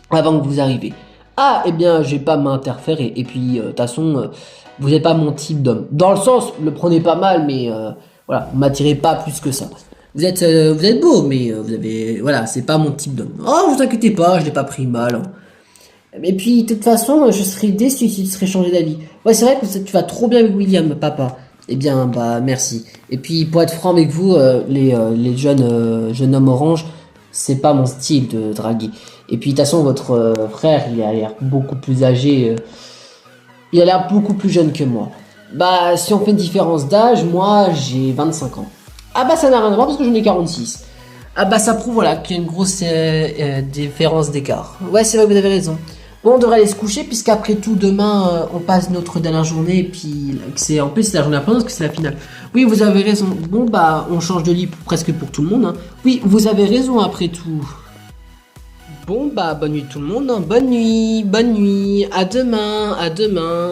Speaker 1: avant que vous arriviez. Ah, eh bien, je vais pas m'interférer. Et puis, de toute façon, vous n'êtes pas mon type d'homme. Dans le sens, le prenez pas mal, mais voilà, vous m'attirez pas plus que ça. Vous êtes beau, mais vous avez, voilà, c'est pas mon type d'homme. Oh, vous inquiétez pas, je l'ai pas pris mal, hein. Et puis, de toute façon, je serais déçu si tu serais changé d'avis. Ouais, c'est vrai que tu vas trop bien avec William, papa. Eh bien, bah, merci. Et puis, pour être franc avec vous, les jeunes hommes orange, c'est pas mon style de draguer. Et puis, de toute façon, votre frère, il a l'air beaucoup plus âgé. Il a l'air beaucoup plus jeune que moi. Bah, si on fait une différence d'âge, moi, j'ai 25 ans. Ah bah, ça n'a rien à voir parce que j'en ai 46. Ah bah, ça prouve, voilà, qu'il y a une grosse différence d'écart. Ouais, c'est vrai que vous avez raison. Bon, on devrait aller se coucher puisqu'après tout, demain, on passe notre dernière journée et puis en plus, c'est la journée après parce que c'est la finale. Oui, vous avez raison. Bon, bah, on change de lit presque pour tout le monde, hein. Oui, vous avez raison après tout. Bon, bah, bonne nuit tout le monde, hein. Bonne nuit, à demain, à demain.